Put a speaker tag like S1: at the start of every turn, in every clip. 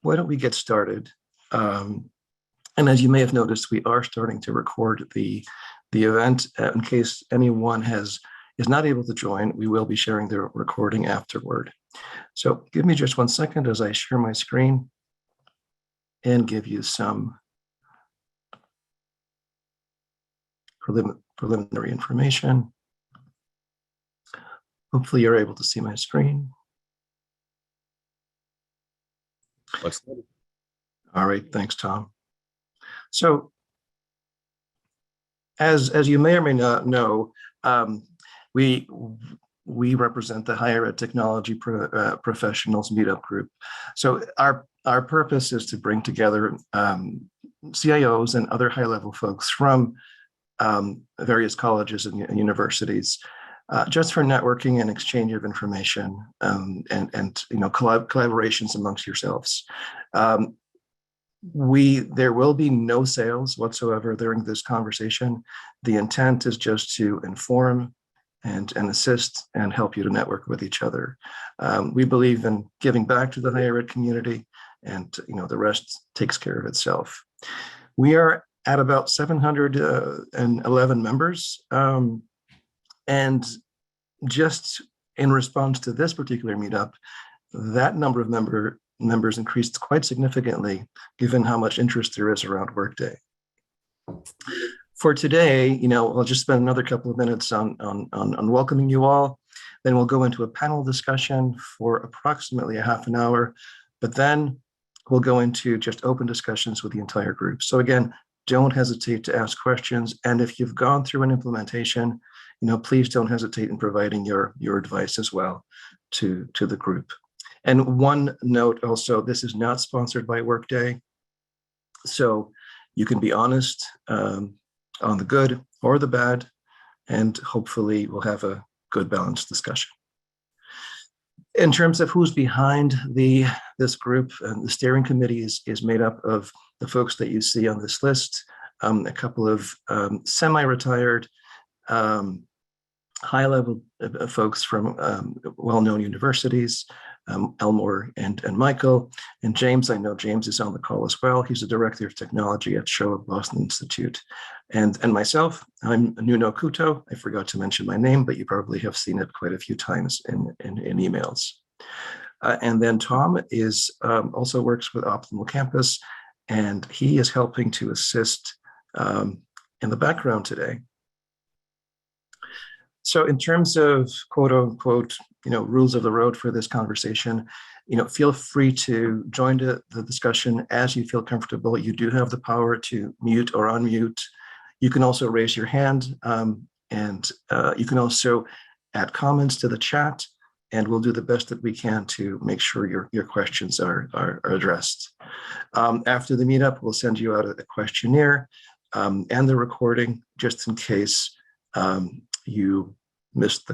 S1: why don't we get started? And as you may have noticed, we are starting to record the event in case anyone is not able to join. We will be sharing the recording afterward. So give me just 1 second as I share my screen and give you some preliminary information. Hopefully you're able to see my screen. All right, thanks, Tom. So as you may or may not know, we represent the Higher Ed Technology Professionals Meetup group. So our purpose is to bring together CIOs and other high-level folks from various colleges and universities, just for networking and exchange of information, and collaborations amongst yourselves. There will be no sales whatsoever during this conversation. The intent is just to inform and assist and help you to network with each other. We believe in giving back to the higher ed community, and the rest takes care of itself. We are at about 711 members, and just in response to this particular meetup, that number of members increased quite significantly, given how much interest there is around Workday. For today, I'll just spend another couple of minutes on welcoming you all. Then we'll go into a panel discussion for approximately a half an hour, but then we'll go into just open discussions with the entire group. So again, don't hesitate to ask questions. And if you've gone through an implementation, please don't hesitate in providing your advice as well to the group. And one note also, this is not sponsored by Workday. So you can be honest on the good or the bad, and hopefully we'll have a good balanced discussion. In terms of who's behind this group, the steering committee is made up of the folks that you see on this list, a couple of semi-retired, high-level folks from well-known universities, Elmore and Michael, and James. I know James is on the call as well. He's the director of technology at Shoah Boston Institute. And myself, I'm Nuno Couto. I forgot to mention my name, but you probably have seen it quite a few times in emails. And then Tom also works with Optimal Campus, and he is helping to assist in the background today. So in terms of quote unquote, rules of the road for this conversation, feel free to join the discussion as you feel comfortable. You do have the power to mute or unmute. You can also raise your hand, and you can also add comments to the chat, and we'll do the best that we can to make sure your questions are addressed. After the meetup, we'll send you out a questionnaire and the recording, just in case you missed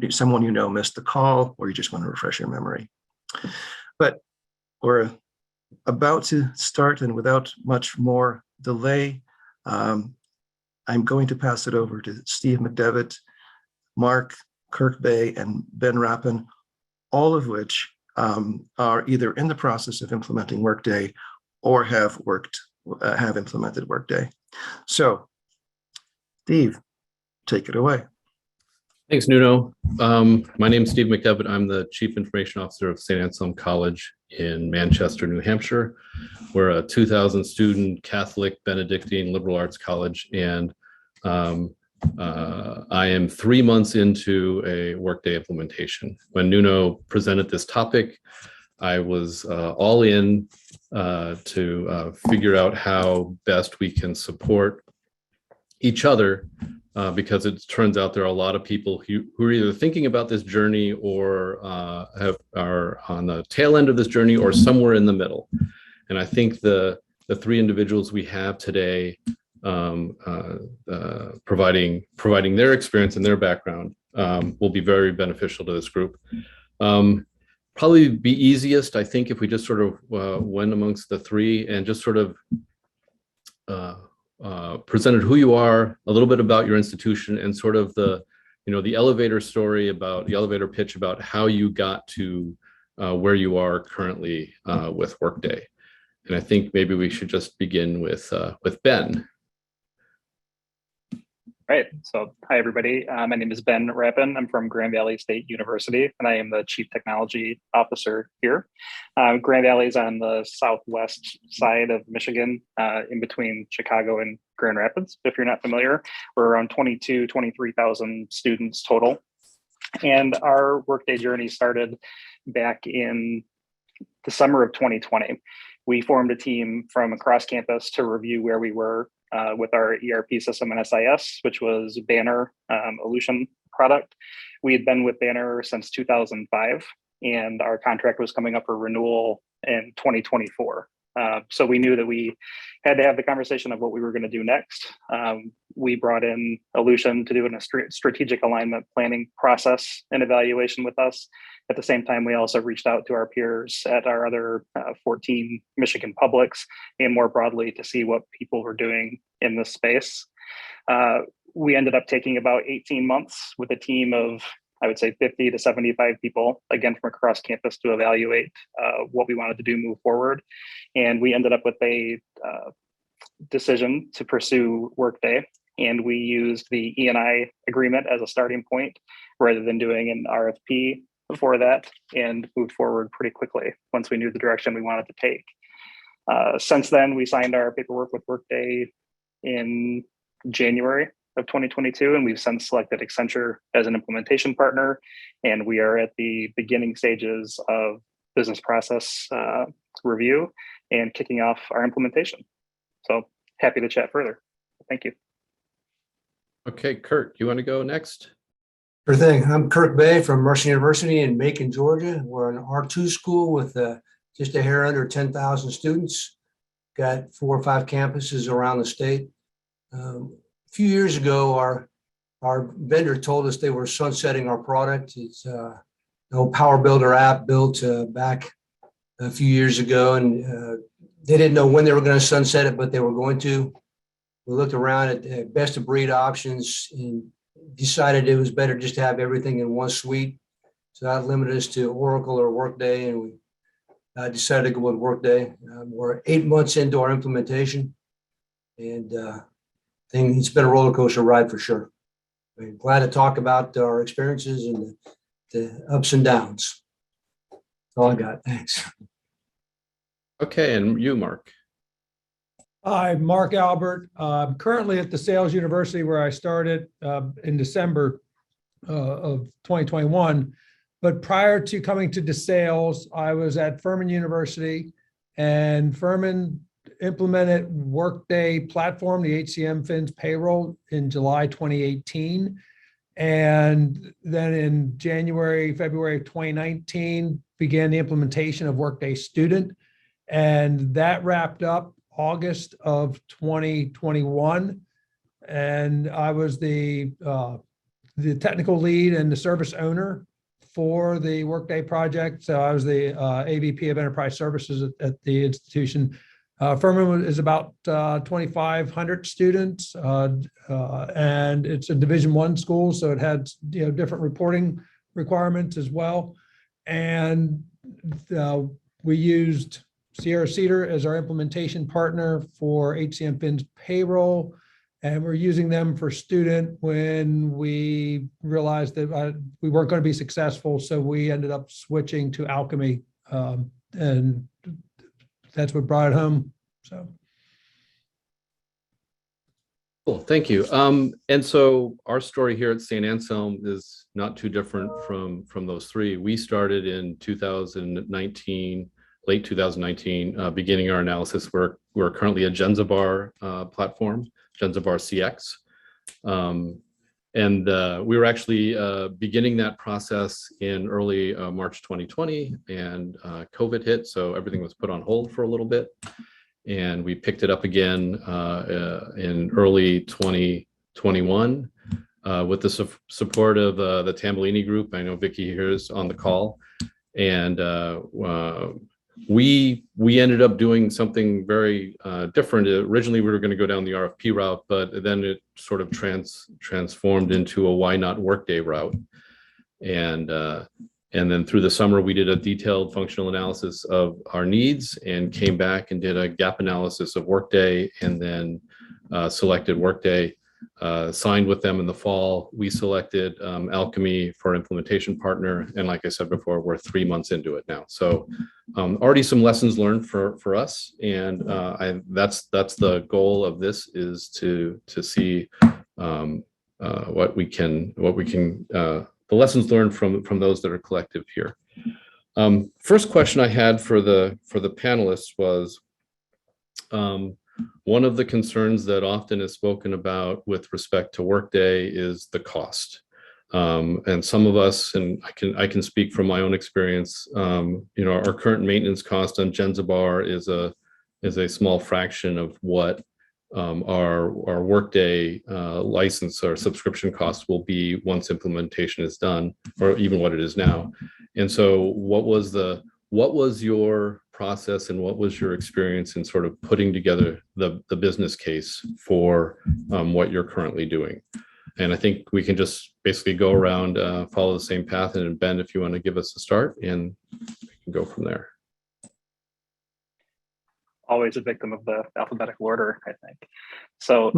S1: someone missed the call, or you just want to refresh your memory. But we're about to start, and without much more delay, I'm going to pass it over to Steve McDevitt, Mark, Kirk Bay, and Ben Rapin, all of which are either in the process of implementing Workday or have implemented Workday. So, Steve, take it away.
S2: Thanks, Nuno. My name is Steve McDevitt. I'm the Chief Information Officer of St. Anselm College in Manchester, New Hampshire. We're a 2,000 student Catholic Benedictine liberal arts college, and I am 3 months into a Workday implementation. When Nuno presented this topic, I was all in to figure out how best we can support each other, because it turns out there are a lot of people who are either thinking about this journey or are on the tail end of this journey or somewhere in the middle. And I think the three individuals we have today providing their experience and their background will be very beneficial to this group. Probably be easiest, I think, if we just sort of went amongst the three and just sort of presented who you are, a little bit about your institution, and sort of the elevator story about the elevator pitch about how you got to where you are currently with Workday. And I think maybe we should just begin with Ben.
S3: Right. So, hi, everybody. My name is Ben Rapin. I'm from Grand Valley State University, and I am the Chief Technology Officer here. Grand Valley is on the southwest side of Michigan, in between Chicago and Grand Rapids. If you're not familiar, we're around 23,000 students total. And our Workday journey started back in the summer of 2020. We formed a team from across campus to review where we were with our ERP system and SIS, which was Banner, Illusion product. We had been with Banner since 2005, and our contract was coming up for renewal in 2024. So we knew that we had to have the conversation of what we were going to do next. We brought in Illusion to do a strategic alignment planning process and evaluation with us. At the same time, we also reached out to our peers at our other 14 Michigan publics and more broadly to see what people were doing in this space. We ended up taking about 18 months with a team of, I would say, 50 to 75 people, again, from across campus to evaluate what we wanted to do move forward. And we ended up with a decision to pursue Workday. And we used the E&I agreement as a starting point rather than doing an RFP before that, and moved forward pretty quickly once we knew the direction we wanted to take. Since then, we signed our paperwork with Workday in January of 2022, and we've since selected Accenture as an implementation partner, and we are at the beginning stages of business process review and kicking off our implementation. So happy to chat further. Thank you. Okay,
S2: Kirk, you want to go next?
S4: Sure thing. I'm Kirk Bay from Mercer University in Macon, Georgia. We're an R2 school with just a hair under 10,000 students. Got 4 or 5 campuses around the state. A few years ago, our vendor told us they were sunsetting our product. It's an old Power Builder app built back a few years ago, and they didn't know when they were going to sunset it, but they were going to. We looked around at best of breed options and decided it was better just to have everything in one suite. So that limited us to Oracle or Workday, and we decided to go with Workday. We're 8 months into our implementation, and it's been a roller coaster ride for sure. I'm glad to talk about our experiences and the ups and downs. That's all I got. Thanks.
S2: Okay, and you, Mark.
S5: Hi, Mark Albert. I'm currently at DeSales University, where I started in December of 2021. But prior to coming to DeSales, I was at Furman University, and Furman implemented Workday platform, the HCM Fins payroll, in July 2018. And then in February of 2019, began the implementation of Workday Student. And that wrapped up August of 2021, and I was the technical lead and the service owner for the Workday project. So I was the AVP of Enterprise Services at the institution. Furman is about 2,500 students, and it's a Division I school, so it had different reporting requirements as well. And we used Sierra Cedar as our implementation partner for HCM Fins payroll, and we're using them for student when we realized that we weren't going to be successful, so we ended up switching to Alchemy, and that's what brought it home. So,
S2: cool, thank you. And so our story here at St. Anselm is not too different from those three. We started in 2019. Late 2019, beginning our analysis. We're currently a Genzabar platform, Genzabar CX. And we were actually beginning that process in early March 2020, and COVID hit, so everything was put on hold for a little bit. And we picked it up again in early 2021 with the support of the Tambellini Group. I know Vicky here is on the call. And we ended up doing something very different. Originally, we were going to go down the RFP route, but then it sort of transformed into a why not Workday route. And And then through the summer, we did a detailed functional analysis of our needs and came back and did a gap analysis of Workday, and then selected Workday, signed with them in the fall. We selected Alchemy for implementation partner. And like I said before, we're 3 months into it now. So already some lessons learned for us. And that's the goal of this, is to see what we can the lessons learned from those that are collective here. First question I had for the panelists was, one of the concerns that often is spoken about with respect to Workday is the cost. And some of us, and I can speak from my own experience, our current maintenance cost on Genzabar is a small fraction of what our Workday license or subscription costs will be once implementation is done, or even what it is now. And so what was your process and what was your experience in sort of putting together the business case for what you're currently doing? And I think we can just basically go around, follow the same path. And Ben, if you want to give us a start, and we can go from there.
S3: Always a victim of the alphabetical order, I think. So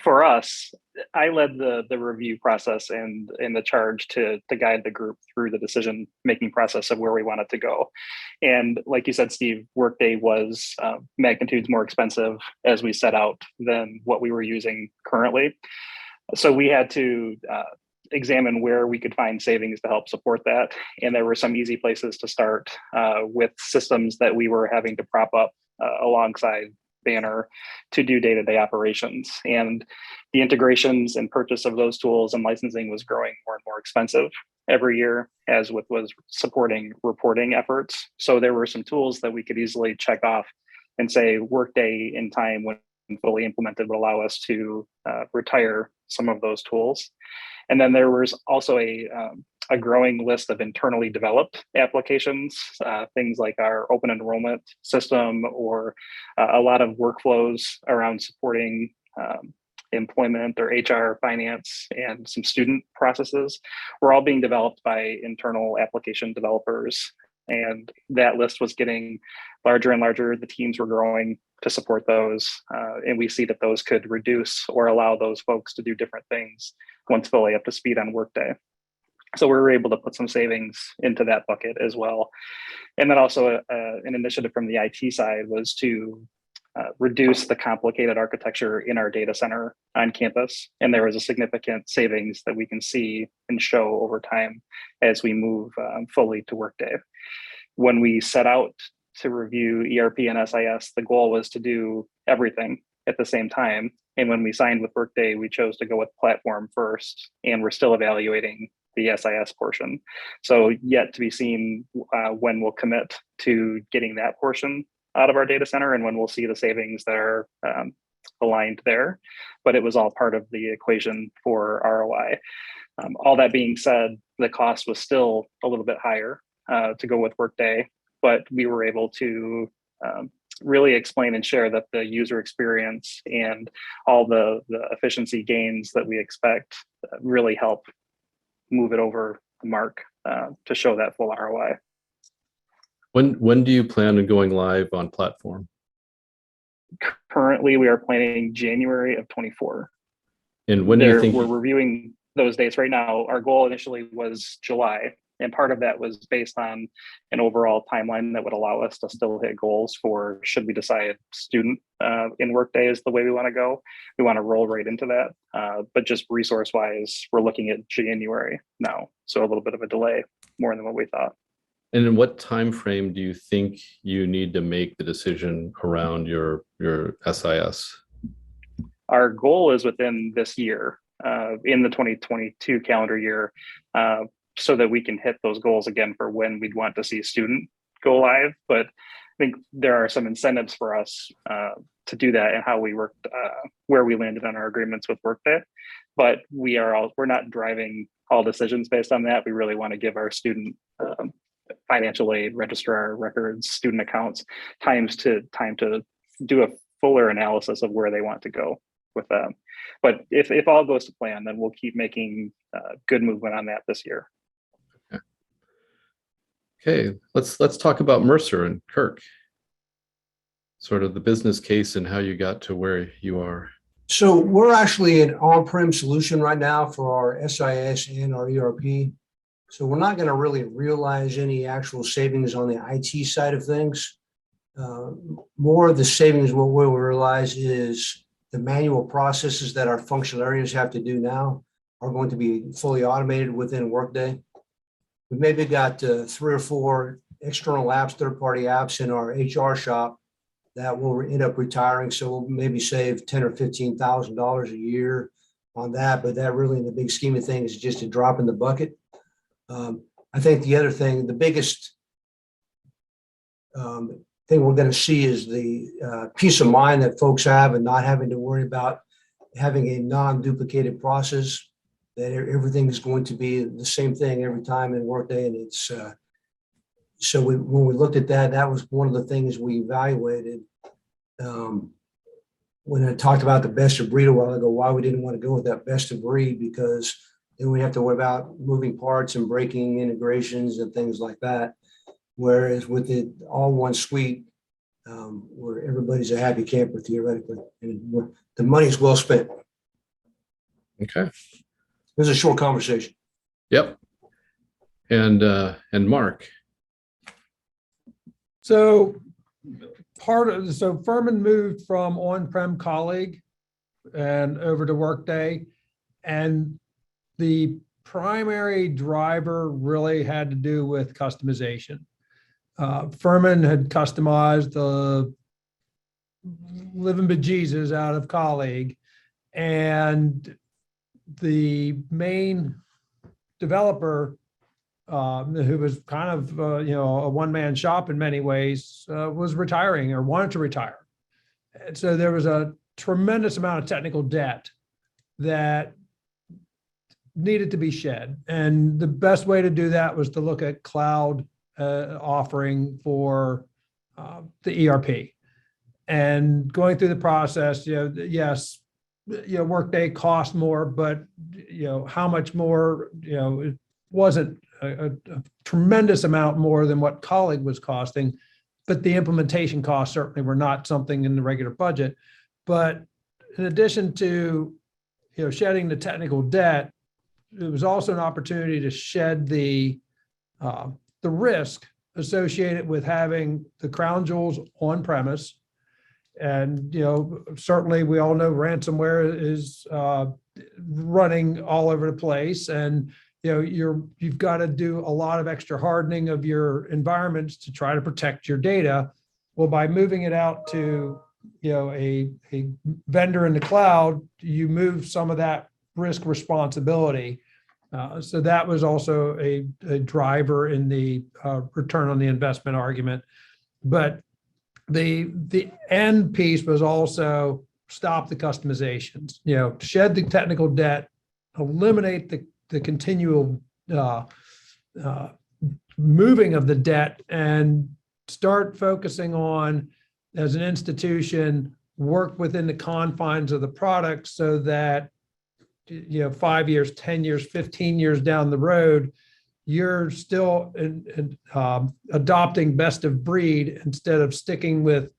S3: for us, I led the review process and in the charge to guide the group through the decision-making process of where we wanted to go. And like you said, Steve, Workday was magnitudes more expensive as we set out than what we were using currently. So we had to examine where we could find savings to help support that. And there were some easy places to start with systems that we were having to prop up alongside Banner to do day-to-day operations. And the integrations and purchase of those tools and licensing was growing more and more expensive every year, as with was supporting reporting efforts. So there were some tools that we could easily check off and say Workday in time, when fully implemented, would allow us to retire some of those tools. And then there was also a growing list of internally developed applications, things like our open enrollment system, or a lot of workflows around supporting employment or HR, finance, and some student processes were all being developed by internal application developers. And that list was getting larger and larger. The teams were growing to support those. And we see that those could reduce or allow those folks to do different things once fully up to speed on Workday. So we were able to put some savings into that bucket as well. And then also an initiative from the IT side was to reduce the complicated architecture in our data center on campus. And there was a significant savings that we can see and show over time as we move fully to Workday. When we set out to review ERP and SIS, the goal was to do everything at the same time. And when we signed with Workday, we chose to go with platform first, and we're still evaluating the SIS portion. So yet to be seen when we'll commit to getting that portion out of our data center and when we'll see the savings that are aligned there. But it was all part of the equation for ROI. All that being said, the cost was still a little bit higher to go with Workday, but we were able to really explain and share that the user experience and all the efficiency gains that we expect really help move it over the mark to show that full ROI.
S2: When do you plan on going live on platform?
S3: Currently, we are planning January of 24.
S2: And when do you think?
S3: We're reviewing those dates right now. Our goal initially was July, and part of that was based on an overall timeline that would allow us to still hit goals for should we decide student in Workday is the way we want to go. We want to roll right into that. But just resource-wise, we're looking at January now. So a little bit of a delay, more than what we thought.
S2: And in what time frame do you think you need to make the decision around your SIS?
S3: Our goal is within this year, in the 2022 calendar year, so that we can hit those goals again for when we'd want to see a student go live. But I think there are some incentives for us to do that and how we worked, where we landed on our agreements with Workday. But we're not driving all decisions based on that. We really want to give our student financial aid, registrar records, student accounts, time to do a fuller analysis of where they want to go with them. But if all goes to plan, then we'll keep making good movement on that this year.
S2: Okay. Okay, let's talk about Mercer and Kirk. Sort of the business case and how you got to where you are.
S4: So we're actually an on-prem solution right now for our SIS and our ERP. So we're not going to really realize any actual savings on the IT side of things. More of the savings, what we'll realize is the manual processes that our functional areas have to do now are going to be fully automated within Workday. We maybe got 3 or 4 external apps, third-party apps in our HR shop that will end up retiring. So we'll maybe save $10,000 or $15,000 a year on that. But that really, in the big scheme of things, is just a drop in the bucket. I think the other thing, the biggest thing we're going to see is the peace of mind that folks have and not having to worry about having a non-duplicated process, that everything is going to be the same thing every time in Workday. And it's so when we looked at that, that was one of the things we evaluated. When I talked about the best of breed a while ago, why we didn't want to go with that best of breed, because then we have to worry about moving parts and breaking integrations and things like that. Whereas with it all one suite, where everybody's a happy camper theoretically, and the money's well spent.
S2: Okay.
S4: It was a short conversation.
S2: Yep. And Mark.
S5: So Furman moved from on-prem colleague and over to Workday, and the primary driver really had to do with customization. Furman had customized the living bejesus out of colleague, and the main developer, who was kind of a one-man shop in many ways, was retiring or wanted to retire. And so there was a tremendous amount of technical debt that needed to be shed. And the best way to do that was to look at cloud offering for the ERP. And going through the process, yes, Workday cost more, but how much more? It wasn't a tremendous amount more than what colleague was costing, but the implementation costs certainly were not something in the regular budget. But in addition to shedding the technical debt, it was also an opportunity to shed the risk associated with having the crown jewels on premise. And certainly we all know ransomware is running all over the place, and you've got to do a lot of extra hardening of your environments to try to protect your data. Well, by moving it out to a vendor in the cloud, you move some of that risk responsibility. So that was also a driver in the return on the investment argument. But the end piece was also stop the customizations, shed the technical debt, eliminate the continual moving of the debt, and start focusing on, as an institution, work within the confines of the product so that 5 years, 10 years, 15 years down the road, you're still adopting best of breed instead of sticking with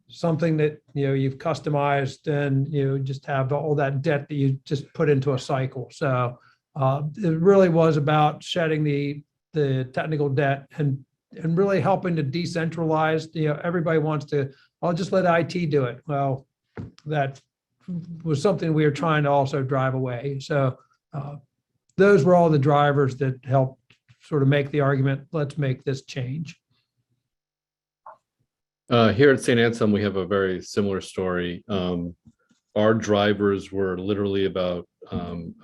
S5: something that you've customized and just have all that debt that you just put into a cycle. So it really was about shedding the technical debt and really helping to decentralize. Everybody wants to, I'll just let IT do it. Well, that was something we were trying to also drive away. So those were all the drivers that helped sort of make the argument, let's make this change.
S2: Here at St. Anselm, we have a very similar story. Our drivers were literally about,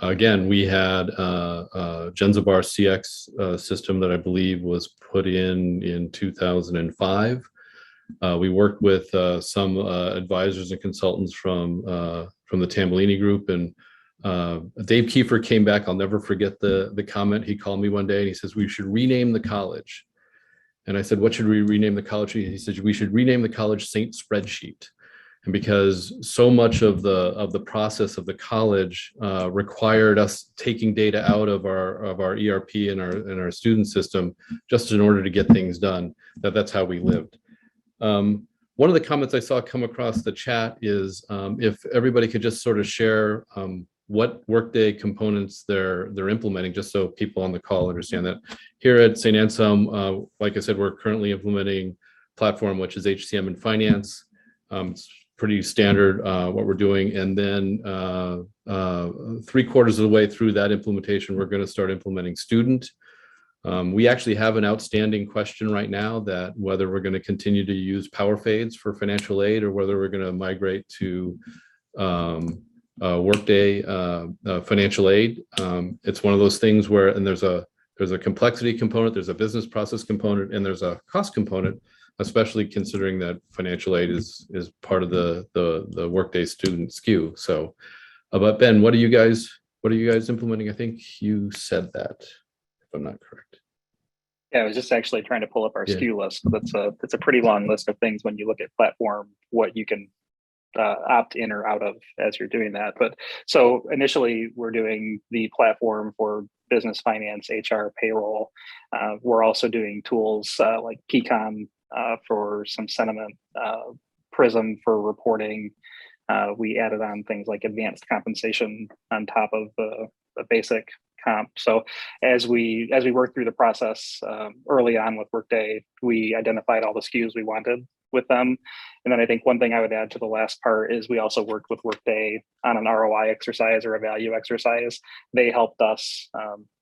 S2: again, we had a Genzabar CX system that I believe was put in 2005. We worked with some advisors and consultants from the Tambellini Group, and Dave Kiefer came back. I'll never forget the comment. He called me one day and he says, we should rename the college. And I said, what should we rename the college? He said, we should rename the college Saint Spreadsheet. And because so much of the process of the college required us taking data out of our ERP and our student system just in order to get things done, that's how we lived. One of the comments I saw come across the chat is if everybody could just sort of share what Workday components they're implementing, just so people on the call understand that. Here at St. Anselm, like I said, we're currently implementing platform, which is HCM and finance. It's pretty standard what we're doing. And then 3/4 of the way through that implementation, we're going to start implementing student. We actually have an outstanding question right now that whether we're going to continue to use power fades for financial aid or whether we're going to migrate to Workday financial aid. It's one of those things where, and there's a complexity component, there's a business process component, and there's a cost component, especially considering that financial aid is part of the Workday student SKU. So, but Ben, what are you guys implementing? I think you said that, if I'm not correct.
S3: Yeah, I was just actually trying to pull up our SKU list. It's a pretty long list of things when you look at platform, what you can opt in or out of as you're doing that. But so initially we're doing the platform for business, finance, HR, payroll. We're also doing tools like Pecan for some sentiment, Prism for reporting. We added on things like advanced compensation on top of the basic comp. So as we worked through the process early on with Workday, we identified all the SKUs we wanted with them. And then I think one thing I would add to the last part is we also worked with Workday on an ROI exercise or a value exercise. They helped us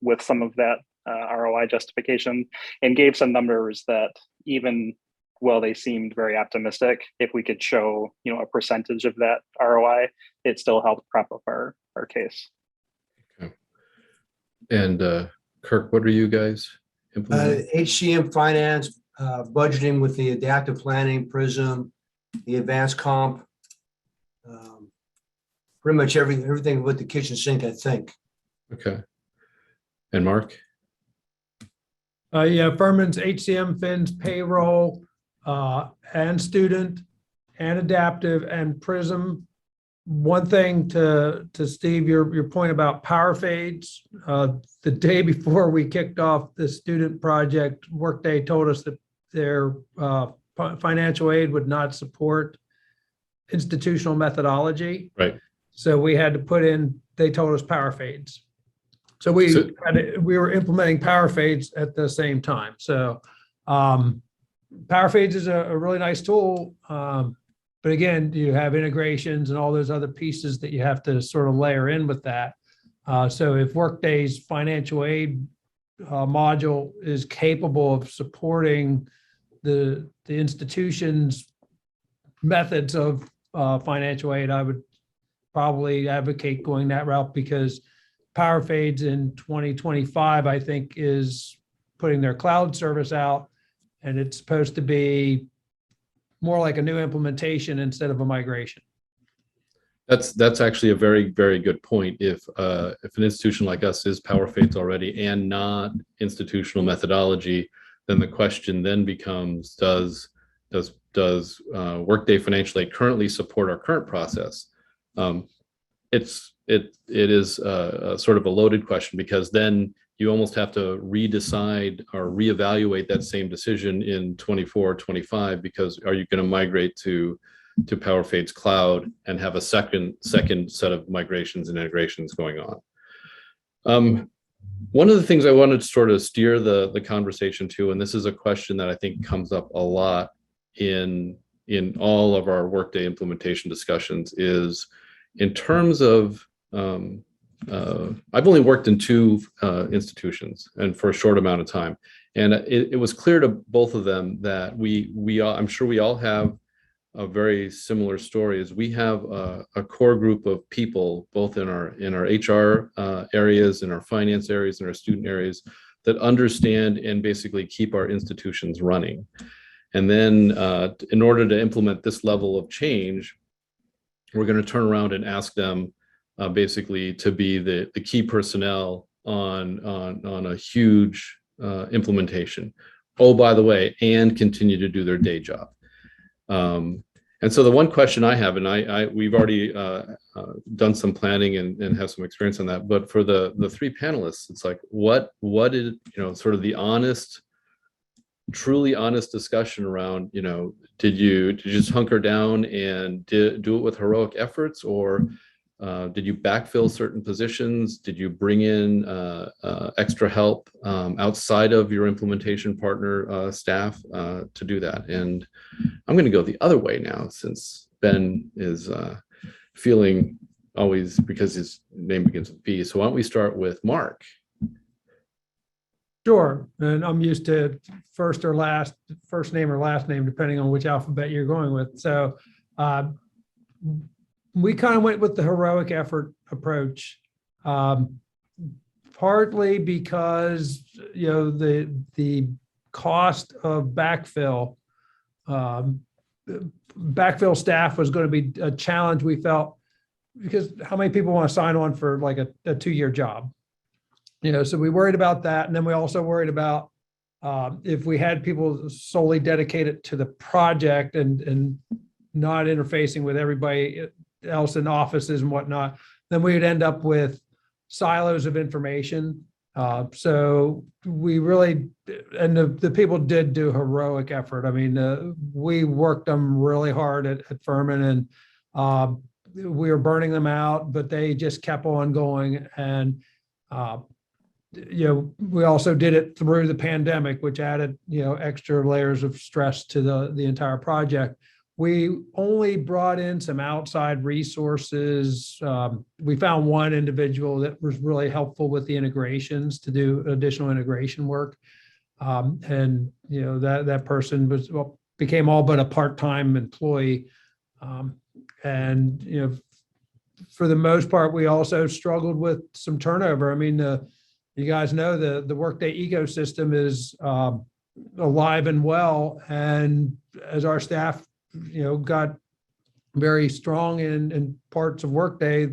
S3: with some of that ROI justification and gave some numbers that even while they seemed very optimistic, if we could show, a percentage of that ROI, it still helped prop up our case.
S2: Okay. And Kirk, what are you guys implementing?
S4: HCM finance, budgeting with the adaptive planning, Prism, the advanced comp, pretty much everything with the kitchen sink, I think.
S2: Okay. And Mark?
S5: Yeah, Furman's HCM, Fins, payroll, and student, and adaptive, and Prism. One thing to Steve, your point about power fades. The day before we kicked off the student project, Workday told us that their financial aid would not support institutional methodology.
S2: Right.
S5: So we had to put in, they told us power fades. So we were implementing power fades at the same time. So power fades is a really nice tool. But again, you have integrations and all those other pieces that you have to sort of layer in with that. So if Workday's financial aid module is capable of supporting the institution's methods of financial aid, I would probably advocate going that route, because power fades in 2025, I think, is putting their cloud service out, and it's supposed to be more like a new implementation instead of a migration.
S2: That's actually a very, very good point. If an institution like us is power fades already and not institutional methodology, then the question then becomes, does Workday Financial Aid currently support our current process? It is sort of a loaded question, because then you almost have to redecide or reevaluate that same decision in 24, 25, because are you going to migrate to power fades cloud and have a second set of migrations and integrations going on? One of the things I wanted to sort of steer the conversation to, and this is a question that I think comes up a lot in all of our Workday implementation discussions, is in terms of I've only worked in 2 institutions and for a short amount of time, and it was clear to both of them that we all, I'm sure we all have a very similar story. Is we have a core group of people, both in our HR areas, in our finance areas, in our student areas, that understand and basically keep our institutions running. And then in order to implement this level of change, we're going to turn around and ask them basically to be the key personnel on a huge implementation. Oh, by the way, and continue to do their day job. And And so the one question I have, and we've already done some planning and have some experience on that, but for the three panelists, it's like, what is, sort of the honest, truly honest discussion around, did you just hunker down and do it with heroic efforts, or did you backfill certain positions? Did you bring in extra help outside of your implementation partner staff to do that? And I'm going to go the other way now, since Ben is feeling always, because his name begins with B. So why don't we start with Mark?
S5: Sure. And I'm used to first name or last name, depending on which alphabet you're going with. So we kind of went with the heroic effort approach, partly because, the cost of backfill staff was going to be a challenge, we felt, because how many people want to sign on for like a 2-year job? So we worried about that. And then we also worried about if we had people solely dedicated to the project and not interfacing with everybody else in offices and whatnot, then we would end up with silos of information. So we really, and the people did do heroic effort. I mean, we worked them really hard at Furman, and we were burning them out, but they just kept on going. And we also did it through the pandemic, which added, extra layers of stress to the entire project. We only brought in some outside resources. We found one individual that was really helpful with the integrations to do additional integration work. And, that person became all but a part-time employee. And, for the most part, we also struggled with some turnover. I mean, you guys know the Workday ecosystem is alive and well. And as our staff, got very strong in parts of Workday,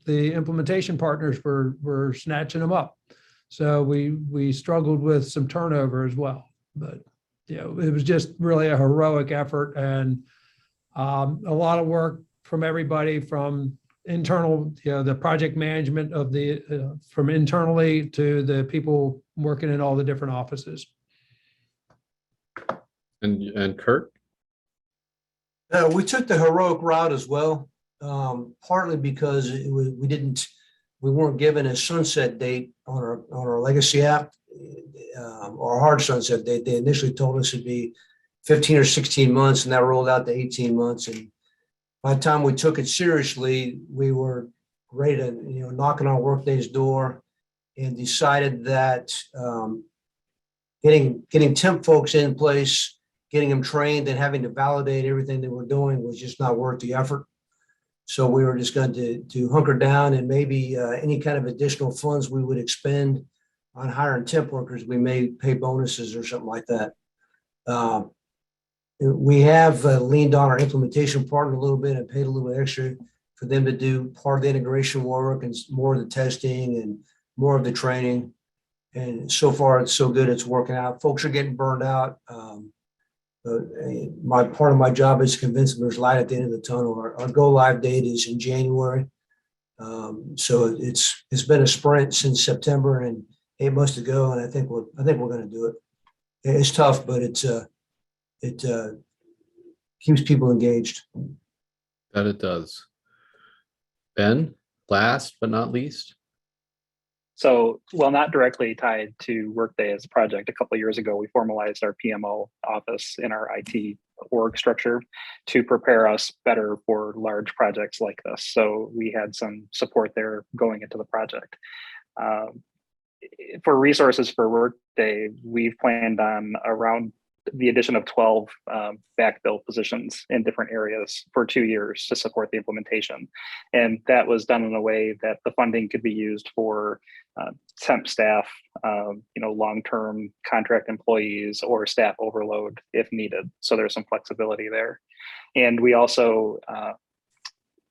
S5: the implementation partners were snatching them up. So we struggled with some turnover as well. But, it was just really a heroic effort, and a lot of work from everybody, from internal, the project management of from internally to the people working in all the different offices.
S2: And Kirk?
S4: We took the heroic route as well, partly because we weren't given a sunset date on our legacy app, or a hard sunset date. They initially told us it'd be 15 or 16 months, and that rolled out to 18 months. And by the time we took it seriously, we were ready to, knocking on Workday's door, and decided that getting temp folks in place, getting them trained, and having to validate everything they were doing was just not worth the effort. So we were just going to hunker down, and maybe any kind of additional funds we would expend on hiring temp workers, we may pay bonuses or something like that. We have leaned on our implementation partner a little bit and paid a little bit extra for them to do part of the integration work and more of the testing and more of the training. And so far, it's so good, it's working out. Folks are getting burned out. Part of my job is to convince them there's light at the end of the tunnel. Our go live date is in January. So it's been a sprint since September and 8 months to go. And I think we're going to do it. It's tough, but it keeps people engaged.
S2: That it does. Ben, last but not least.
S3: So, well, not directly tied to Workday as a project, a couple of years ago, we formalized our PMO office in our IT org structure to prepare us better for large projects like this. So we had some support there going into the project. For resources for Workday, we've planned on around the addition of 12 backfill positions in different areas for 2 years to support the implementation. And that was done in a way that the funding could be used for temp staff, long-term contract employees, or staff overload if needed. So there's some flexibility there. And we also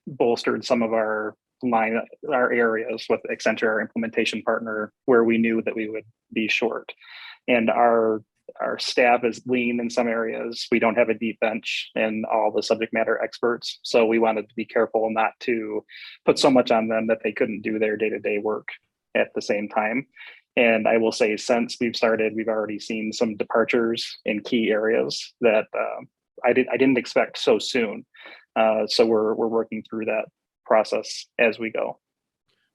S3: bolstered some of our areas with Accenture, our implementation partner, where we knew that we would be short. And our our staff is lean in some areas. We don't have a deep bench and all the subject matter experts. So we wanted to be careful not to put so much on them that they couldn't do their day-to-day work at the same time. And I will say, since we've started, we've already seen some departures in key areas that I didn't expect so soon. So we're working through that process as we go.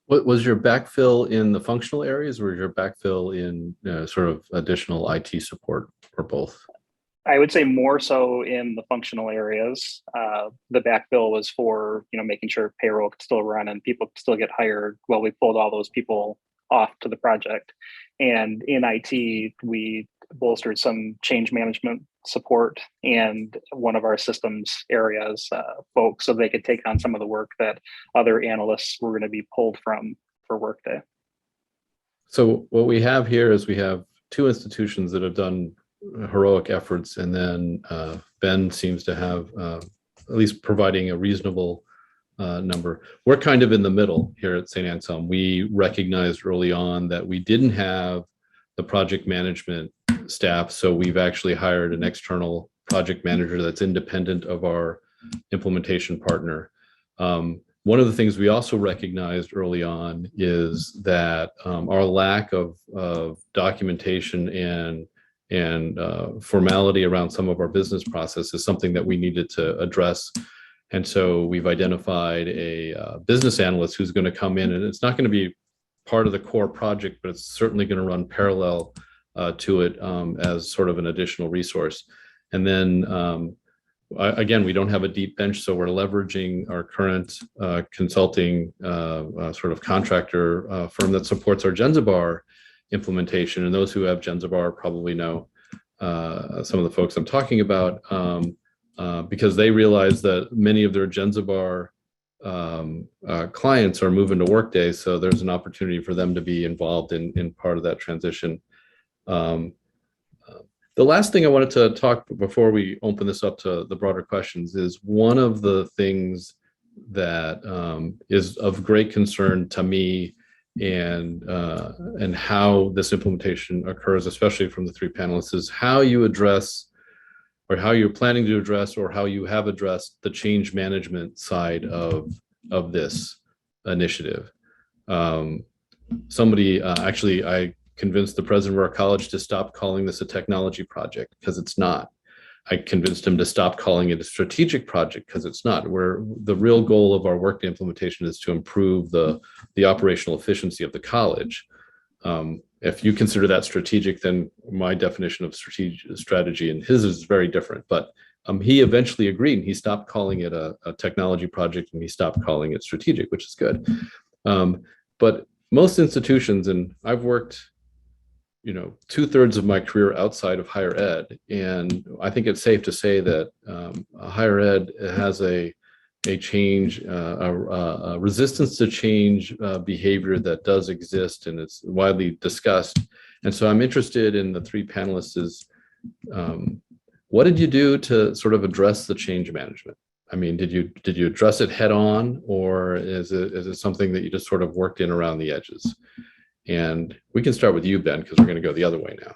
S2: What was your backfill in the functional areas, or your backfill in sort of additional IT support, or both?
S3: I would say more so in the functional areas. The backfill was for, making sure payroll could still run and people could still get hired while we pulled all those people off to the project. And in IT, we bolstered some change management support and one of our systems areas folks, so they could take on some of the work that other analysts were going to be pulled from for Workday.
S2: So what we have here is we have two institutions that have done heroic efforts, and then Ben seems to have at least providing a reasonable number. We're kind of in the middle here at St. Anselm. We recognized early on that we didn't have the project management staff, so we've actually hired an external project manager that's independent of our implementation partner. One of the things we also recognized early on is that our lack of documentation and formality around some of our business process is something that we needed to address. And so we've identified a business analyst who's going to come in, and it's not going to be part of the core project, but it's certainly going to run parallel to it as sort of an additional resource. And then again, we don't have a deep bench, so we're leveraging our current consulting sort of contractor firm that supports our Genzabar implementation. And those who have Genzabar probably know some of the folks I'm talking about, because they realize that many of their Genzabar clients are moving to Workday, so there's an opportunity for them to be involved in part of that transition. The last thing I wanted to talk before we open this up to the broader questions is one of the things that is of great concern to me, and how this implementation occurs, especially from the three panelists, is how you address, or how you're planning to address, or how you have addressed the change management side of this initiative. Somebody actually, I convinced the president of our college to stop calling this a technology project, because it's not. I convinced him to stop calling it a strategic project, because it's not. Where the real goal of our Workday implementation is to improve the operational efficiency of the college. If you consider that strategic, then my definition of strategy and his is very different. But he eventually agreed, and he stopped calling it a technology project, and he stopped calling it strategic, which is good. But most institutions, and I've worked 2/3 of my career outside of higher ed, and I think it's safe to say that higher ed has a change, a resistance to change behavior that does exist, and it's widely discussed. And so I'm interested in the three panelists is, what did you do to sort of address the change management? I mean, did you address it head on, or is it something that you just sort of worked in around the edges? And we can start with you, Ben, because we're going to go the other way now.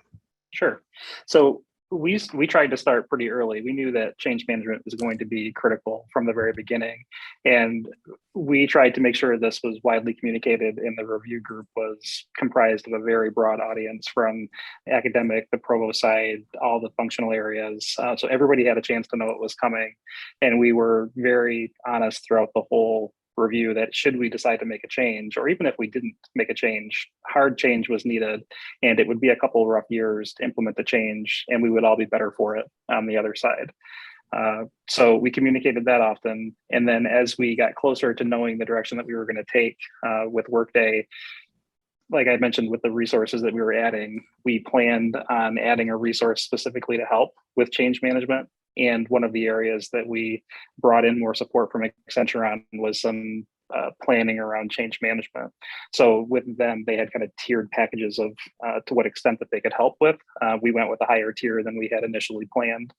S3: Sure. So we tried to start pretty early. We knew that change management was going to be critical from the very beginning. And we tried to make sure this was widely communicated, and the review group was comprised of a very broad audience, from academic, the provost side, all the functional areas. So everybody had a chance to know what was coming. And we were very honest throughout the whole review that should we decide to make a change, or even if we didn't make a change, hard change was needed, and it would be a couple of rough years to implement the change, and we would all be better for it on the other side. So we communicated that often. And then as we got closer to knowing the direction that we were going to take with Workday, like I mentioned, with the resources that we were adding, we planned on adding a resource specifically to help with change management. And one of the areas that we brought in more support from Accenture on was some planning around change management. So with them, they had kind of tiered packages of to what extent that they could help with. We went with a higher tier than we had initially planned,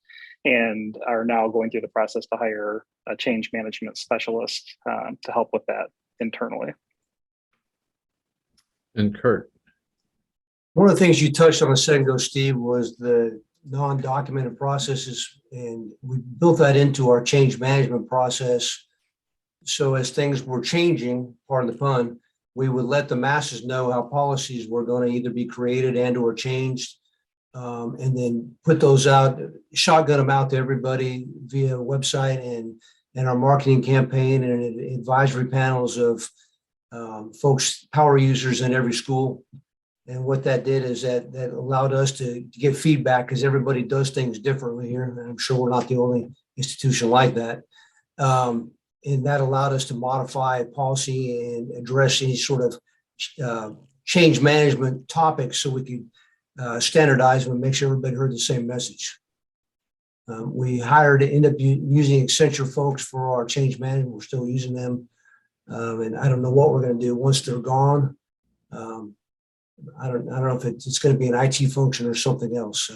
S3: and are now going through the process to hire a change management specialist to help with that internally.
S2: And Kirk.
S4: One of the things you touched on a second ago, Steve, was the non-documented processes, and we built that into our change management process. So as things were changing, pardon the pun, we would let the masses know how policies were going to either be created and or changed, and then put those out, shotgun them out to everybody via website and our marketing campaign and advisory panels of folks, power users in every school. And what that did is that allowed us to get feedback, because everybody does things differently here. And I'm sure we're not the only institution like that. And that allowed us to modify policy and address any sort of change management topics so we could standardize them and make sure everybody heard the same message. We ended up using Accenture folks for our change management. We're still using them. And I don't know what we're going to do once they're gone. I don't know if it's going to be an IT function or something else.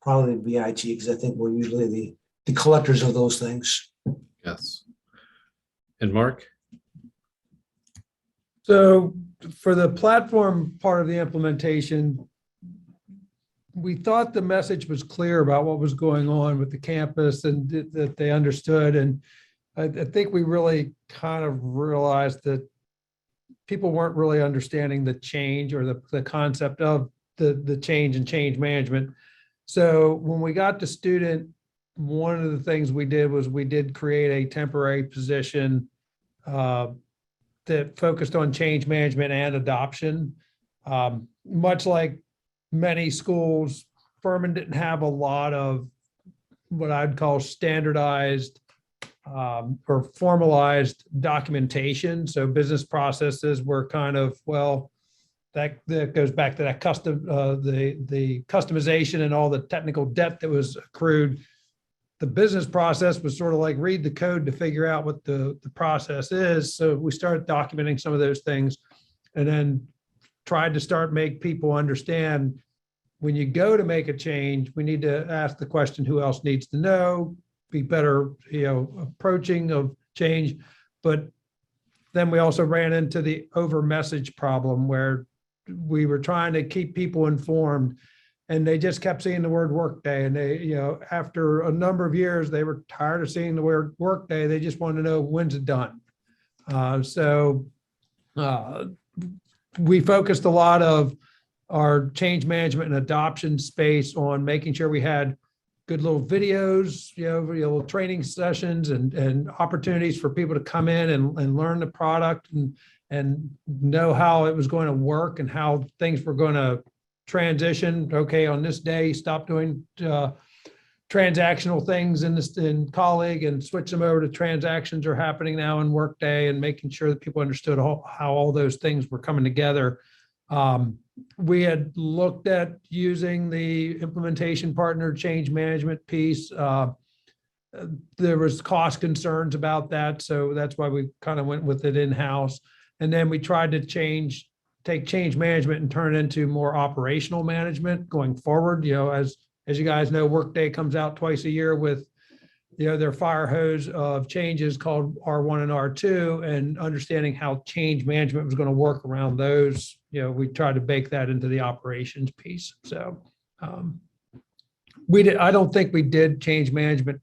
S4: Probably be IT, because I think we're usually the collectors of those things.
S2: Yes. And Mark?
S5: So for the platform part of the implementation, we thought the message was clear about what was going on with the campus and that they understood. And I think we really kind of realized that people weren't really understanding the change or the concept of the change and change management. So when we got to student, one of the things we did was we did create a temporary position that focused on change management and adoption. Much like many schools, Furman didn't have a lot of what I'd call standardized or formalized documentation. So business processes were kind of, well, that goes back to that the customization and all the technical debt that was accrued. The business process was sort of like read the code to figure out what the process is. So we started documenting some of those things and then tried to make people understand when you go to make a change, we need to ask the question, who else needs to know? Be better, approaching of change. But then we also ran into the over message problem where we were trying to keep people informed and they just kept seeing the word Workday. And they, after a number of years, they were tired of seeing the word Workday. They just wanted to know, when's it done? We focused a lot of our change management and adoption space on making sure we had good little videos, little training sessions and opportunities for people to come in and learn the product and know how it was going to work and how things were going to transition. Okay, on this day, stop doing transactional things in colleague and switch them over to transactions are happening now in Workday, and making sure that people understood how all those things were coming together. We had looked at using the implementation partner change management piece. There was cost concerns about that, so that's why we kind of went with it in-house. And then we tried to take change management and turn it into more operational management going forward. As you guys know, Workday comes out twice a year with their fire hose of changes called R1 and R2, and understanding how change management was going to work around those. We tried to bake that into the operations piece. So I don't think we did change management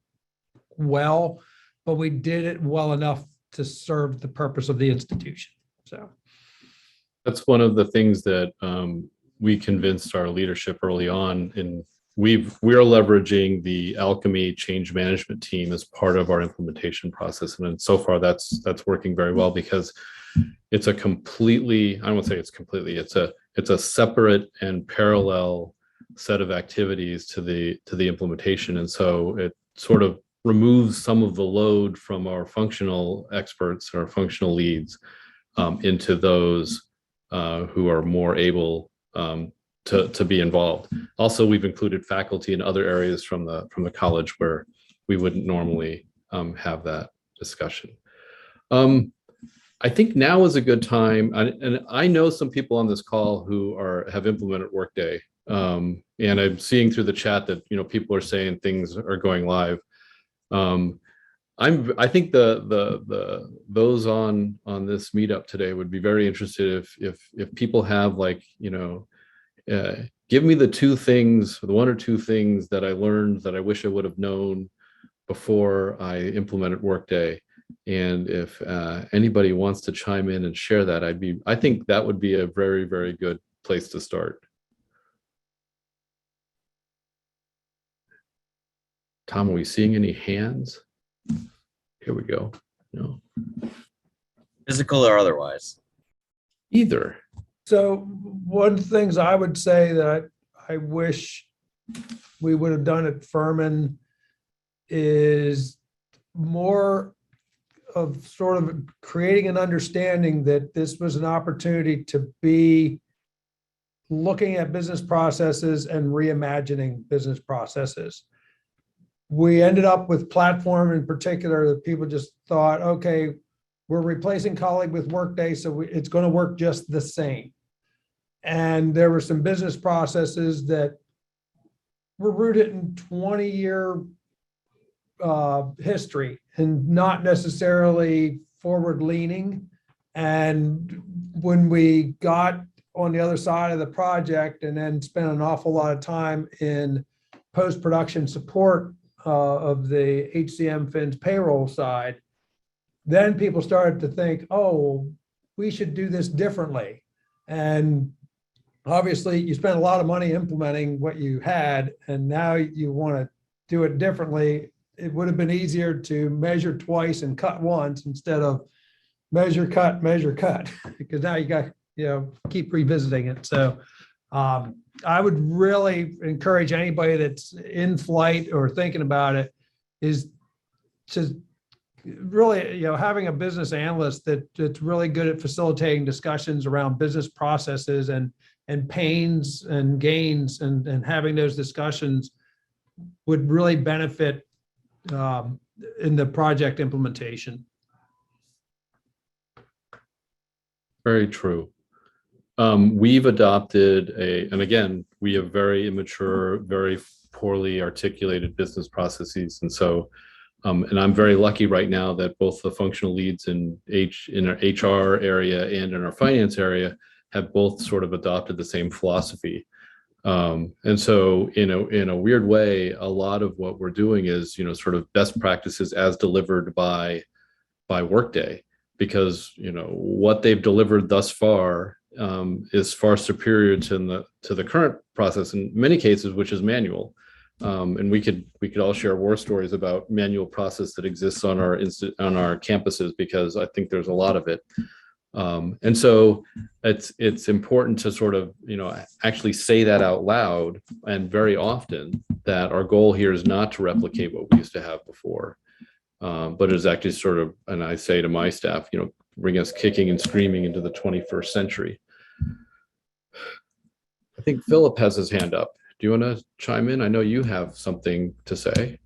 S5: well, but we did it well enough to serve the purpose of the institution. So
S2: that's one of the things that we convinced our leadership early on, and we're leveraging the Alchemy change management team as part of our implementation process. And so far that's working very well, because it's a completely, I won't say it's completely, it's a separate and parallel set of activities to the implementation. And so it sort of removes some of the load from our functional experts, our functional leads, into those who are more able to be involved. Also, we've included faculty in other areas from the college where we wouldn't normally have that discussion. I think now is a good time, and I know some people on this call who have implemented Workday, and I'm seeing through the chat that people are saying things are going live. I think those on this meetup today would be very interested if people have give me the two things, the one or two things that I learned that I wish I would have known before I implemented Workday. And if anybody wants to chime in and share that, I think that would be a very, very good place to start. Tom, are we seeing any hands? Here we go. No.
S6: Physical or otherwise?
S2: Either.
S5: So one of the things I would say that I wish we would have done at Furman is more of sort of creating an understanding that this was an opportunity to be looking at business processes and reimagining business processes. We ended up with platform in particular that people just thought, okay, we're replacing colleague with Workday, so it's going to work just the same. And there were some business processes that were rooted in 20-year history and not necessarily forward-leaning. And when we got on the other side of the project and then spent an awful lot of time in post-production support of the HCM Fins payroll side, then people started to think, oh, we should do this differently. And obviously you spent a lot of money implementing what you had, and now you want to do it differently. It would have been easier to measure twice and cut once instead of measure, cut, because now you got, keep revisiting it. So I would really encourage anybody that's in flight or thinking about it is to really, having a business analyst that's really good at facilitating discussions around business processes and pains and gains and having those discussions would really benefit in the project implementation.
S2: Very true. We've adopted and again, we have very immature, very poorly articulated business processes. And so, and I'm very lucky right now that both the functional leads in our HR area and in our finance area have both sort of adopted the same philosophy. And so in a weird way, a lot of what we're doing is, sort of best practices as delivered by Workday, because, what they've delivered thus far is far superior to the current process in many cases, which is manual. And we could all share war stories about manual process that exists on our campuses, because I think there's a lot of it. And so it's important to sort of, actually say that out loud, and very often, that our goal here is not to replicate what we used to have before, but it is actually sort of, and I say to my staff, bring us kicking and screaming into the 21st century. I think Philip has his hand up. Do you want to chime in? I know you have something to say.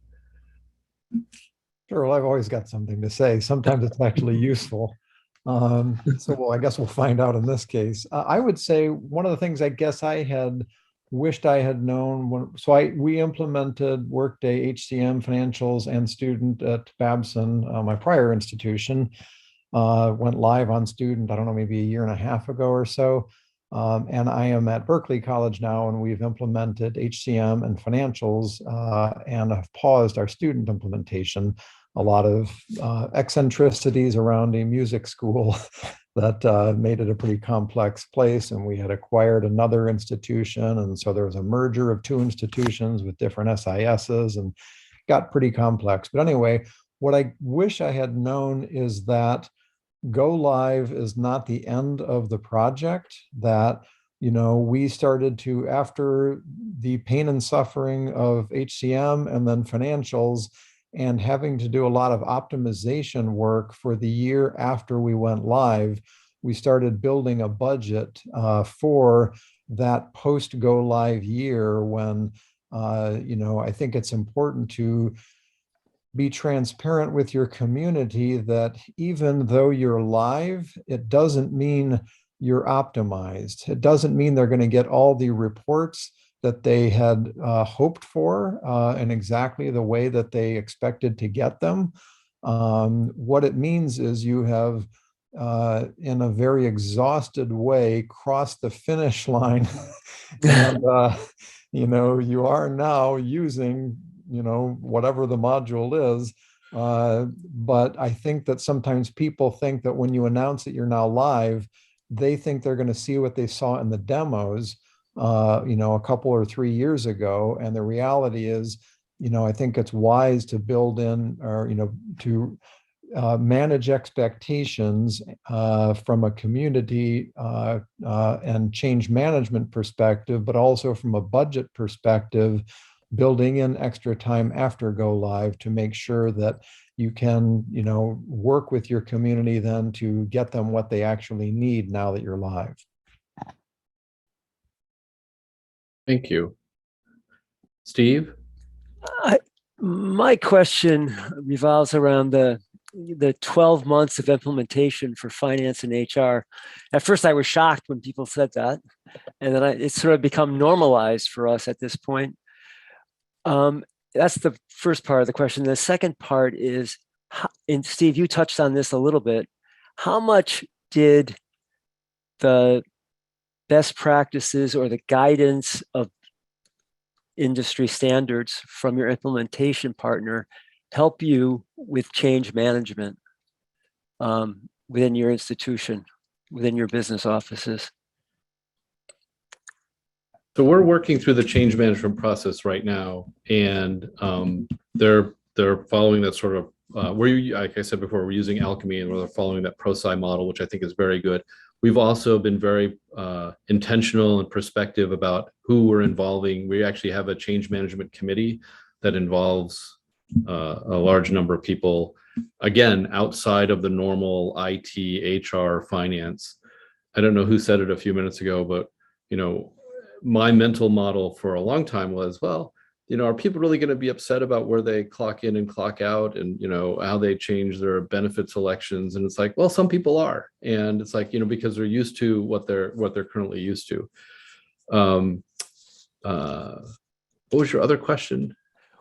S7: Sure, well, I've always got something to say. Sometimes it's actually useful. So I guess we'll find out in this case. I would say one of the things I guess I had wished I had known we implemented Workday HCM financials and student at Babson, my prior institution, went live on student, I don't know, maybe a year and a half ago or so. And I am at Berkeley College now, and we've implemented HCM and financials and have paused our student implementation. A lot of eccentricities around a music school that made it a pretty complex place, and we had acquired another institution, and so there was a merger of two institutions with different SISs, and got pretty complex. But anyway, what I wish I had known is that go live is not the end of the project, that we started to, after the pain and suffering of HCM and then financials, and having to do a lot of optimization work for the year after we went live, we started building a budget for that post go live year when, I think it's important to be transparent with your community that even though you're live, it doesn't mean you're optimized. It doesn't mean they're going to get all the reports that they had hoped for in exactly the way that they expected to get them. What it means is you have in a very exhausted way, crossed the finish line. And, you are now using, whatever the module is. But I think that sometimes people think that when you announce that you're now live, they think they're going to see what they saw in the demos, a couple or 3 years ago. And the reality is, I think it's wise to build in, or, to manage expectations from a community and change management perspective, but also from a budget perspective, building in extra time after go live to make sure that you can, work with your community then to get them what they actually need now that you're live.
S2: Thank you. Steve?
S8: My question revolves around the 12 months of implementation for finance and HR. At first, I was shocked when people said that, and then it's sort of become normalized for us at this point. That's the first part of the question. The second part is, and Steve, you touched on this a little bit, how much did the best practices or the guidance of industry standards from your implementation partner help you with change management within your institution, within your business offices?
S2: So we're working through the change management process right now, and they're following that sort of, like I said before, we're using Alchemy, and we're following that ProSci model, which I think is very good. We've also been very intentional and perspective about who we're involving. We actually have a change management committee that involves a large number of people, again, outside of the normal IT, HR, finance. I don't know who said it a few minutes ago, but, my mental model for a long time was, well, are people really going to be upset about where they clock in and clock out, and how they change their benefit selections? And it's like, well, some people are, and it's like, because they're used to what they're currently used to. What was your other question?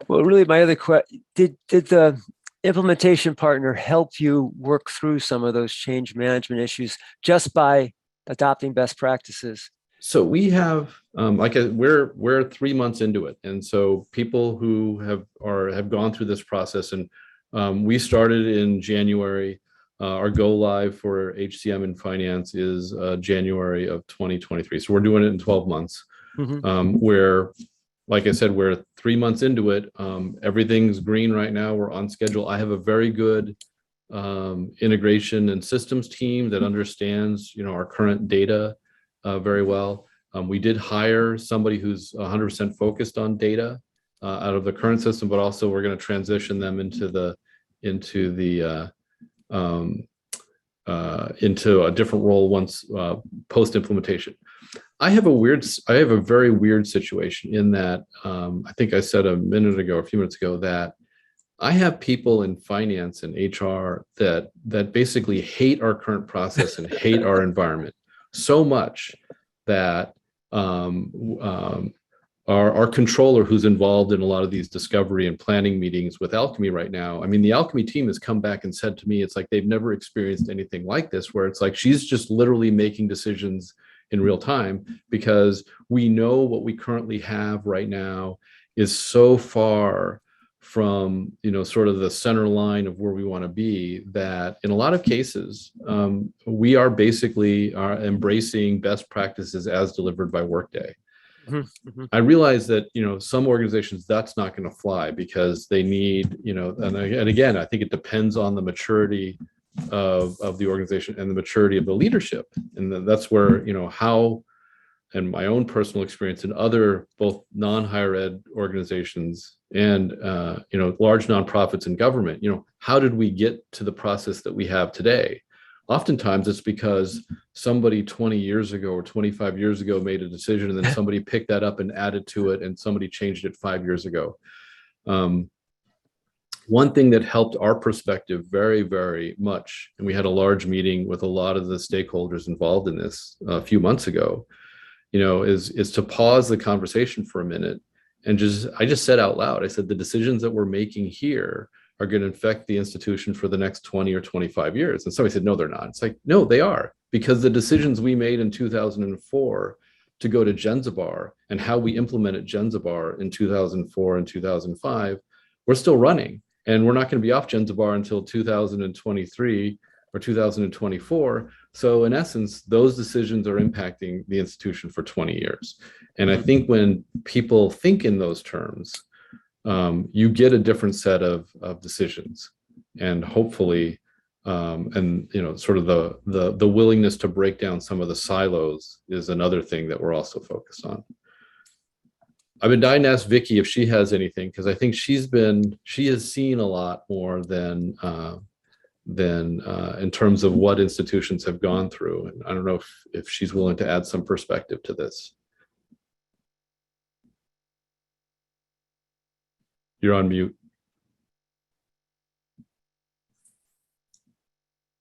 S8: Well, really, my other question: did the implementation partner help you work through some of those change management issues just by adopting best practices?
S2: So we have, we're 3 months into it, and so people who have gone through this process, and we started in January. Our go live for HCM and finance is January of 2023. So we're doing it in 12 months. Mm-hmm. Where, like I said, we're 3 months into it. Everything's green right now. We're on schedule. I have a very good integration and systems team that understands, our current data very well. We did hire somebody who's 100% focused on data out of the current system, but also we're going to transition them into a different role once post implementation. I have a very weird situation in that I think I said a few minutes ago, that I have people in finance and HR that basically hate our current process and hate our environment so much that our controller, who's involved in a lot of these discovery and planning meetings with Alchemy right now, I mean, the Alchemy team has come back and said to me, it's like they've never experienced anything like this, where it's like she's just literally making decisions in real time, because we know what we currently have right now is so far from, sort of the center line of where we want to be, that in a lot of cases, we are basically embracing best practices as delivered by Workday. Mm-hmm. I realize that, some organizations, that's not going to fly, because they need, and again, I think it depends on the maturity of the organization and the maturity of the leadership. And that's where, how, and my own personal experience in other both non-higher ed organizations and large nonprofits and government, how did we get to the process that we have today? Oftentimes it's because somebody 20 years ago or 25 years ago made a decision, and then somebody picked that up and added to it, and somebody changed it 5 years ago. One thing that helped our perspective very, very much, and we had a large meeting with a lot of the stakeholders involved in this a few months ago, is to pause the conversation for a minute and I just said out loud, I said, the decisions that we're making here are going to affect the institution for the next 20 or 25 years. And somebody said, no, they're not. It's like, no, they are, because the decisions we made in 2004 to go to Genzabar and how we implemented Genzabar in 2004 and 2005, we're still running. And we're not going to be off Genzabar until 2023 or 2024. So in essence, those decisions are impacting the institution for 20 years. And I think when people think in those terms, you get a different set of decisions, and hopefully, and sort of the willingness to break down some of the silos is another thing that we're also focused on. I've been dying to ask Vicky if she has anything, because I think she has seen a lot more than in terms of what institutions have gone through. And I don't know if she's willing to add some perspective to this. You're on mute.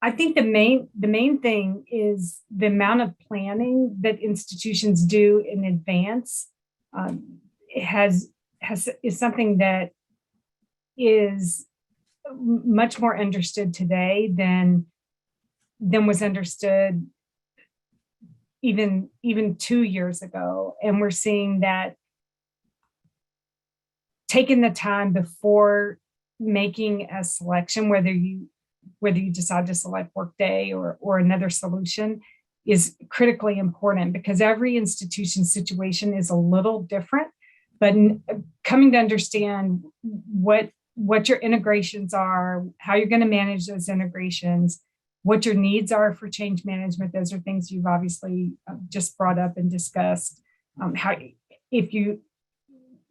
S9: I think the main thing is the amount of planning that institutions do in advance is something that is much more understood today than was understood even 2 years ago. And we're seeing that taking the time before making a selection, whether you decide to select Workday or another solution, is critically important, because every institution's situation is a little different. But coming to understand what your integrations are, how you're going to manage those integrations, what your needs are for change management, those are things you've obviously just brought up and discussed. How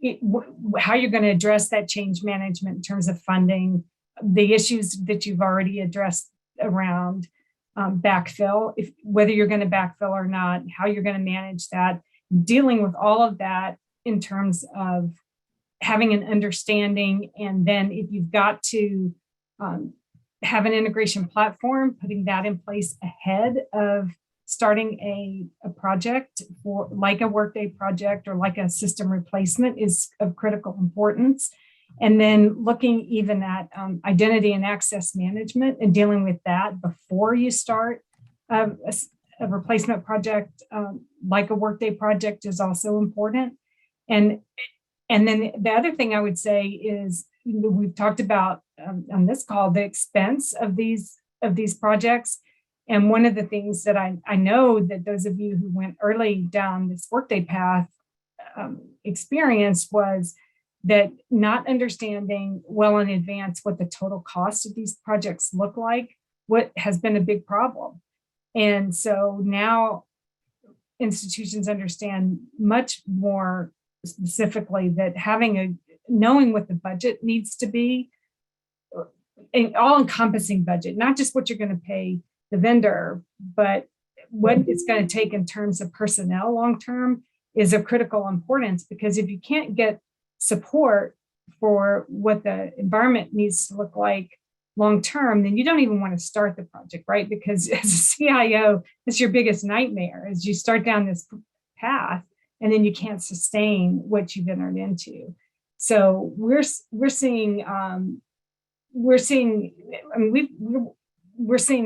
S9: you're going to address that change management in terms of funding, the issues that you've already addressed around backfill, whether you're going to backfill or not, how you're going to manage that, dealing with all of that in terms of having an understanding. And then if you've got to have an integration platform, putting that in place ahead of starting a project for like a Workday project or like a system replacement is of critical importance. And then looking even at identity and access management and dealing with that before you start a replacement project, like a Workday project, is also important. And then the other thing I would say is, we've talked about on this call the expense of these projects. And one of the things that I know that those of you who went early down this Workday path experienced was that not understanding well in advance what the total cost of these projects look like, what has been a big problem. And so now institutions understand much more specifically that knowing what the budget needs to be, an all-encompassing budget, not just what you're going to pay the vendor, but what it's going to take in terms of personnel long-term, is of critical importance. Because if you can't get support for what the environment needs to look like long-term, then you don't even want to start the project, right? Because as a CIO, it's your biggest nightmare as you start down this path and then you can't sustain what you've entered into. So we're seeing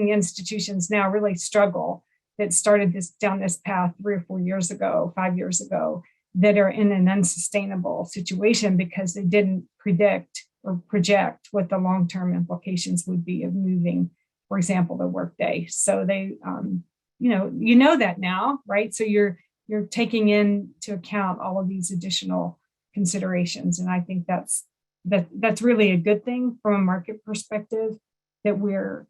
S9: institutions now really struggle that started down this path 3 or 4 years ago, 5 years ago, that are in an unsustainable situation because they didn't predict or project what the long-term implications would be of moving, for example, the Workday. So they, you know that now, right? So you're taking into account all of these additional considerations, and I think that's really a good thing from a market perspective, that we're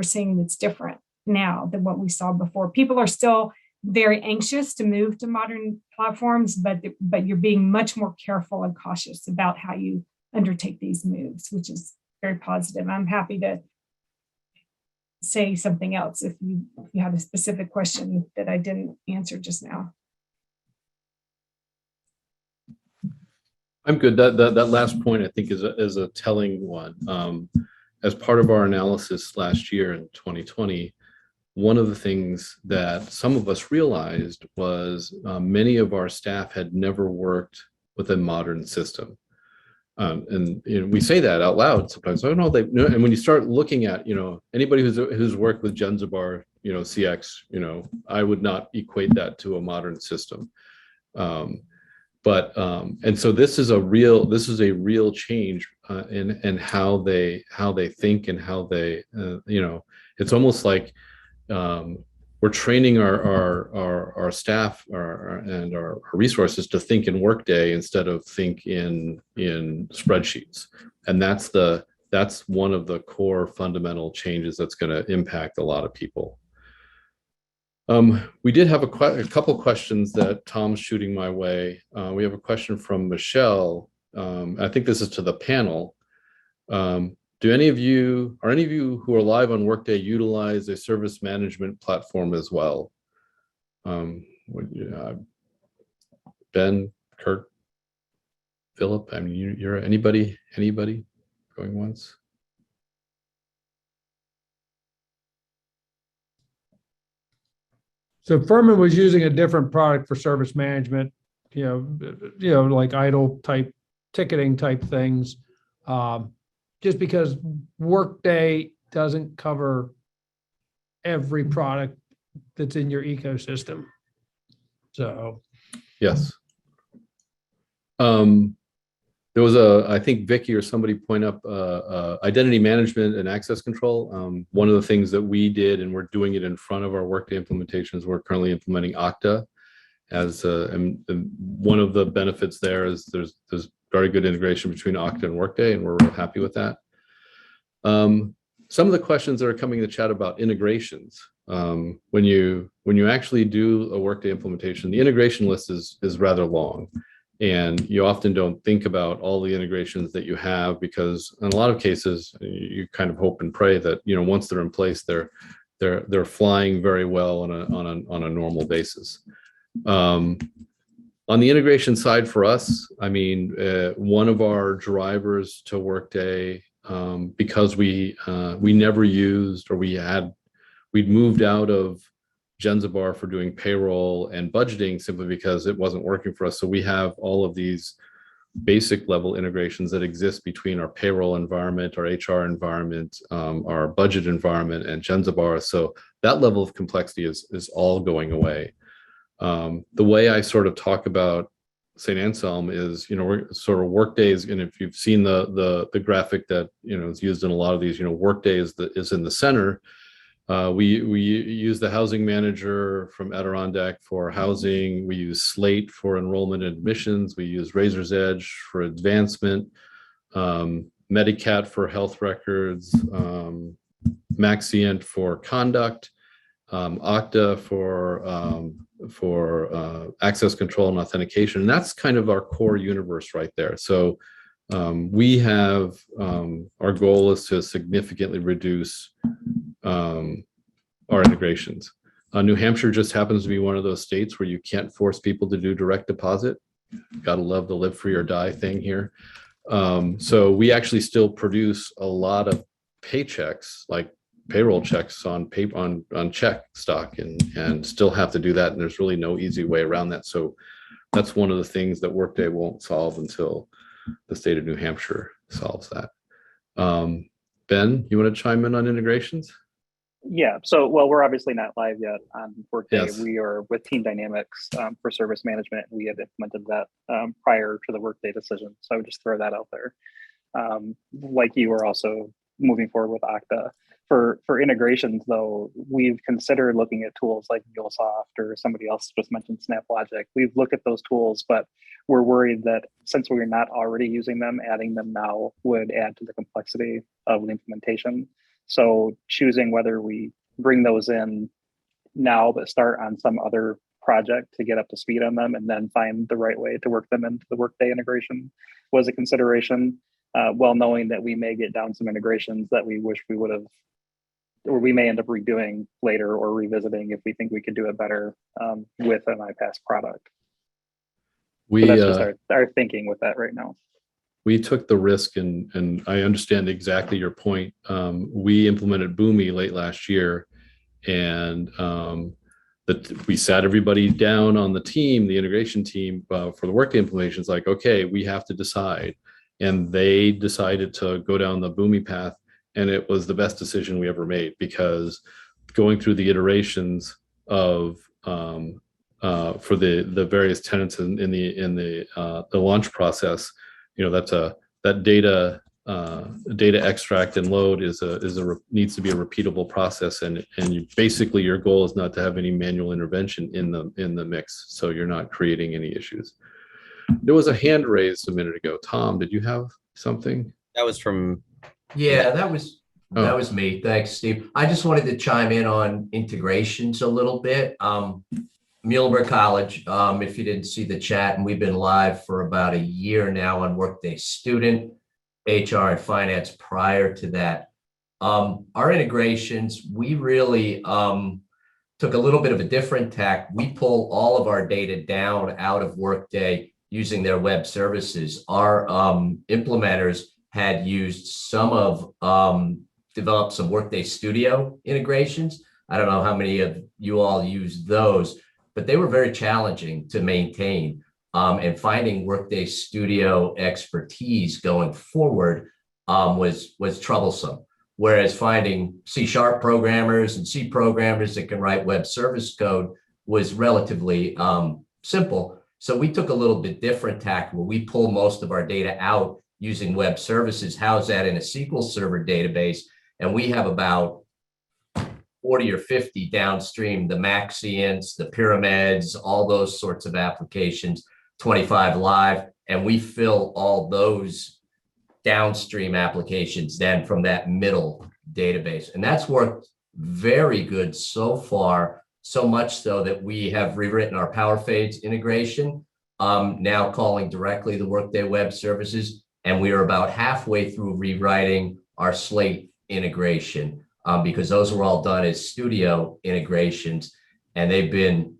S9: seeing that's different now than what we saw before. People are still very anxious to move to modern platforms, but you're being much more careful and cautious about how you undertake these moves, which is very positive. I'm happy to say something else if you have a specific question that I didn't answer just now.
S2: I'm good. That last point, I think, is a telling one. As part of our analysis last year in 2020, one of the things that some of us realized was many of our staff had never worked with a modern system. And we say that out loud sometimes. Oh no, and when you start looking at, anybody who's worked with Genzabar, CX, I would not equate that to a modern system. And so this is a real change in how they think and how they, it's almost like we're training our staff and our resources to think in Workday instead of think in spreadsheets. And that's one of the core fundamental changes that's going to impact a lot of people. We did have a couple questions that Tom's shooting my way. We have a question from Michelle. I think this is to the panel. Do any of you who are live on Workday utilize a service management platform as well? Ben, Kirk, Philip, I mean, you're anybody going once?
S5: So Furman was using a different product for service management, like idle type ticketing type things. Just because Workday doesn't cover every product that's in your ecosystem. So.
S2: Yes. There was I think Vicky or somebody point up identity management and access control. One of the things that we did, and we're doing it in front of our Workday implementations, we're currently implementing Okta as and one of the benefits there is there's very good integration between Okta and Workday, and we're real happy with that. Some of the questions that are coming in the chat about integrations. When you actually do a Workday implementation, the integration list is rather long. And you often don't think about all the integrations that you have, because in a lot of cases you kind of hope and pray that once they're in place, they're flying very well on a normal basis. On the integration side for us, I mean, one of our drivers to Workday, because we never used, or we'd moved out of Genzabar for doing payroll and budgeting simply because it wasn't working for us. So we have all of these basic level integrations that exist between our payroll environment, our HR environment, our budget environment, and Genzabar. So that level of complexity is all going away. The way I sort of talk about St. Anselm is, we're sort of Workdays, and if you've seen the graphic that is used in a lot of these, Workday is in the center. We use the housing manager from Adirondack for housing. We use Slate for enrollment and admissions. We use Razor's Edge for advancement, Medicat for health records, Maxient for conduct, Okta for access control and authentication. And that's kind of our core universe right there. So we have, our goal is to significantly reduce our integrations. New Hampshire just happens to be one of those states where you can't force people to do direct deposit. Gotta love the live free or die thing here. So we actually still produce a lot of paychecks, like payroll checks on check stock, and still have to do that. And there's really no easy way around that. So that's one of the things that Workday won't solve until the state of New Hampshire solves that. Ben, you want to chime in on integrations?
S3: Yeah, so, well, we're obviously not live yet on Workday.
S2: Yes.
S3: We are with Team Dynamics for service management. We had implemented that prior to the Workday decision. So I would just throw that out there. Like you are also moving forward with Okta. For integrations, though, we've considered looking at tools like MuleSoft, or somebody else just mentioned SnapLogic. We've looked at those tools, but we're worried that since we're not already using them, adding them now would add to the complexity of the implementation. So choosing whether we bring those in now, but start on some other project to get up to speed on them, and then find the right way to work them into the Workday integration was a consideration, well knowing that we may get down some integrations that we wish we would have, or we may end up redoing later or revisiting if we think we could do it better with an iPass product. So that's just our thinking with that right now.
S2: We took the risk, and I understand exactly your point. We implemented Boomi late last year, and we sat everybody down on the team, the integration team for the Workday implementations, like, okay, we have to decide. and they decided to go down the Boomi path, and it was the best decision we ever made, because going through the iterations of for the various tenants in the launch process, that data extract and load needs to be a repeatable process, and basically your goal is not to have any manual intervention in the mix, so you're not creating any issues. There was a hand raised a minute ago. Tom, did you have something?
S6: That was from.
S10: Yeah, that was me. Thanks, Steve. I just wanted to chime in on integrations a little bit. Muhlenberg College, if you didn't see the chat, and we've been live for about a year now on Workday Student, HR, and Finance prior to that. Our integrations, we really took a little bit of a different tack. We pull all of our data down out of Workday using their web services. Our implementers had used developed some Workday Studio integrations. I don't know how many of you all use those, but they were very challenging to maintain. And finding Workday Studio expertise going forward was troublesome. Whereas finding C# programmers and C programmers that can write web service code was relatively simple. So we took a little bit different tack where we pull most of our data out using web services, house that in a SQL Server database, and we have about 40 or 50 downstream, the Maxients, the Pyramids, all those sorts of applications, 25 live, and we fill all those downstream applications then from that middle database. And that's worked very good so far, so much so that we have rewritten our PowerFades integration, now calling directly the Workday Web Services, and we are about halfway through rewriting our Slate integration, because those were all done as Studio integrations, and they've been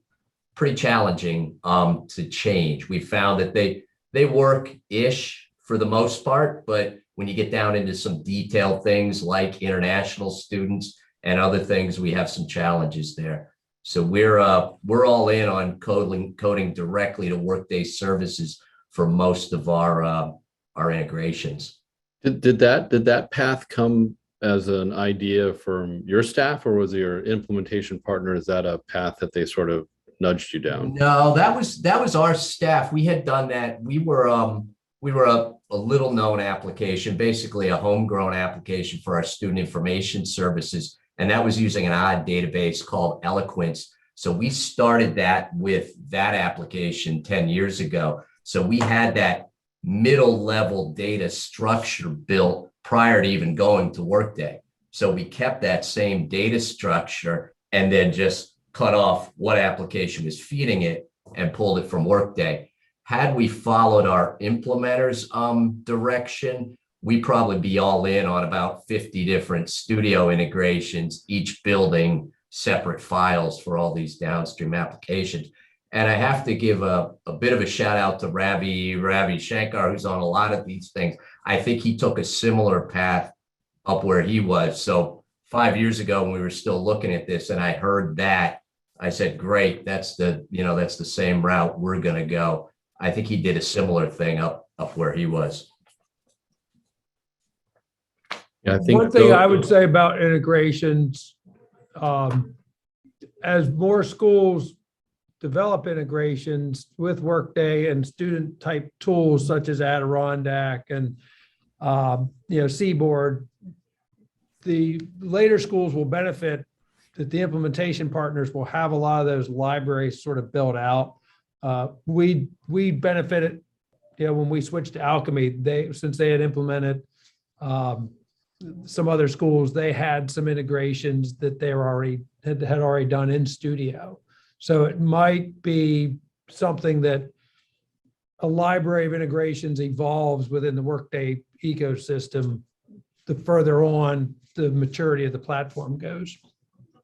S10: pretty challenging to change. We found that they work-ish for the most part, but when you get down into some detailed things like international students and other things, we have some challenges there. So we're all in on coding directly to Workday services for most of our integrations.
S2: Did that path come as an idea from your staff, or was your implementation partner? Is that a path that they sort of nudged you down?
S10: No, that was our staff. We had done that. We were a little known application, basically a homegrown application for our student information services. And that was using an odd database called Eloquence. So we started that with that application 10 years ago. So we had that middle level data structure built prior to even going to Workday. So we kept that same data structure and then just cut off what application was feeding it and pulled it from Workday. Had we followed our implementers direction, we'd probably be all in on about 50 different Studio integrations, each building separate files for all these downstream applications. And I have to give a bit of a shout out to Ravi Shankar, who's on a lot of these things. I think he took a similar path up where he was. So 5 years ago, when we were still looking at this and I heard that, I said, great, that's the same route we're going to go. I think he did a similar thing up where he was.
S2: Yeah, I think
S5: one thing I would say about integrations, as more schools develop integrations with Workday and student type tools such as Adirondack and Seaboard, the later schools will benefit that the implementation partners will have a lot of those libraries sort of built out. We benefited, when we switched to Alchemy, since they had implemented some other schools, they had some integrations that they were had already done in Studio. So it might be something that a library of integrations evolves within the Workday ecosystem the further on the maturity of the platform goes.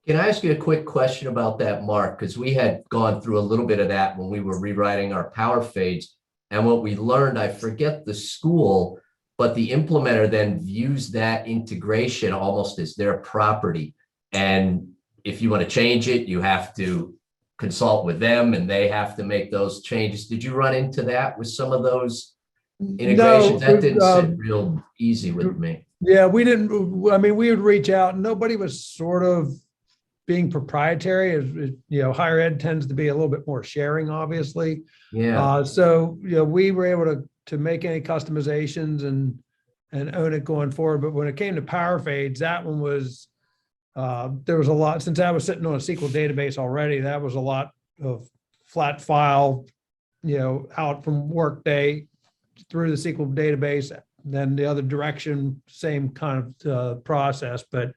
S10: Can I ask you a quick question about that, Mark? Because we had gone through a little bit of that when we were rewriting our PowerFades. And what we learned, I forget the school, but the implementer then views that integration almost as their property. And if you want to change it, you have to consult with them and they have to make those changes. Did you run into that with some of those integrations? That didn't sit
S5: um,
S10: real easy with me.
S5: Yeah, we didn't, I mean, we would reach out. Nobody was sort of being proprietary. Higher ed tends to be a little bit more sharing, obviously.
S10: Yeah.
S5: So, we were able to make any customizations and own it going forward. But when it came to power fades, that one was, there was a lot, since I was sitting on a SQL database already, that was a lot of flat file, out from Workday through the SQL database, then the other direction, same kind of process. But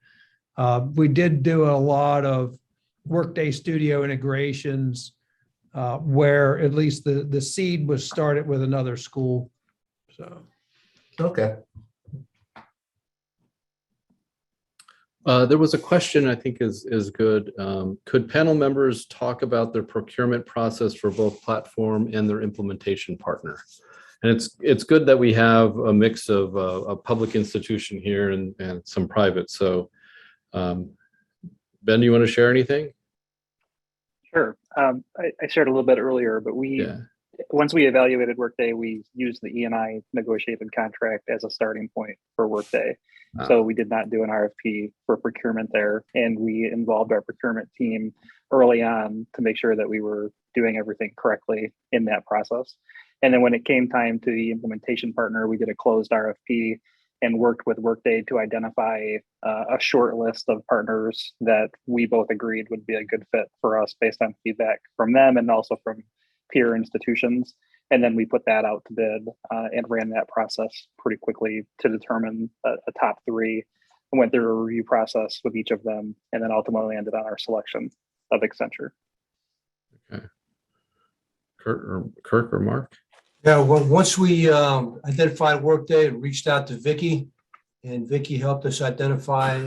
S5: we did do a lot of Workday Studio integrations where at least the seed was started with another school. So,
S10: Okay.
S2: There was a question I think is good. Could panel members talk about their procurement process for both platform and their implementation partner? And it's good that we have a mix of a public institution here and some private. So, Ben, do you want to share anything?
S3: Sure. I shared a little bit earlier, but once we evaluated Workday, we used the E&I negotiated contract as a starting point for Workday. So we did not do an RFP for procurement there, and we involved our procurement team early on to make sure that we were doing everything correctly in that process. And then when it came time to the implementation partner, we did a closed RFP and worked with Workday to identify a short list of partners that we both agreed would be a good fit for us based on feedback from them and also from peer institutions. And then we put that out to bid and ran that process pretty quickly to determine a top three. And went through a review process with each of them, and then ultimately ended on our selection of Accenture.
S2: Okay. Kirk or Mark?
S4: Yeah, well, once we identified Workday, and reached out to Vicky, and Vicky helped us identify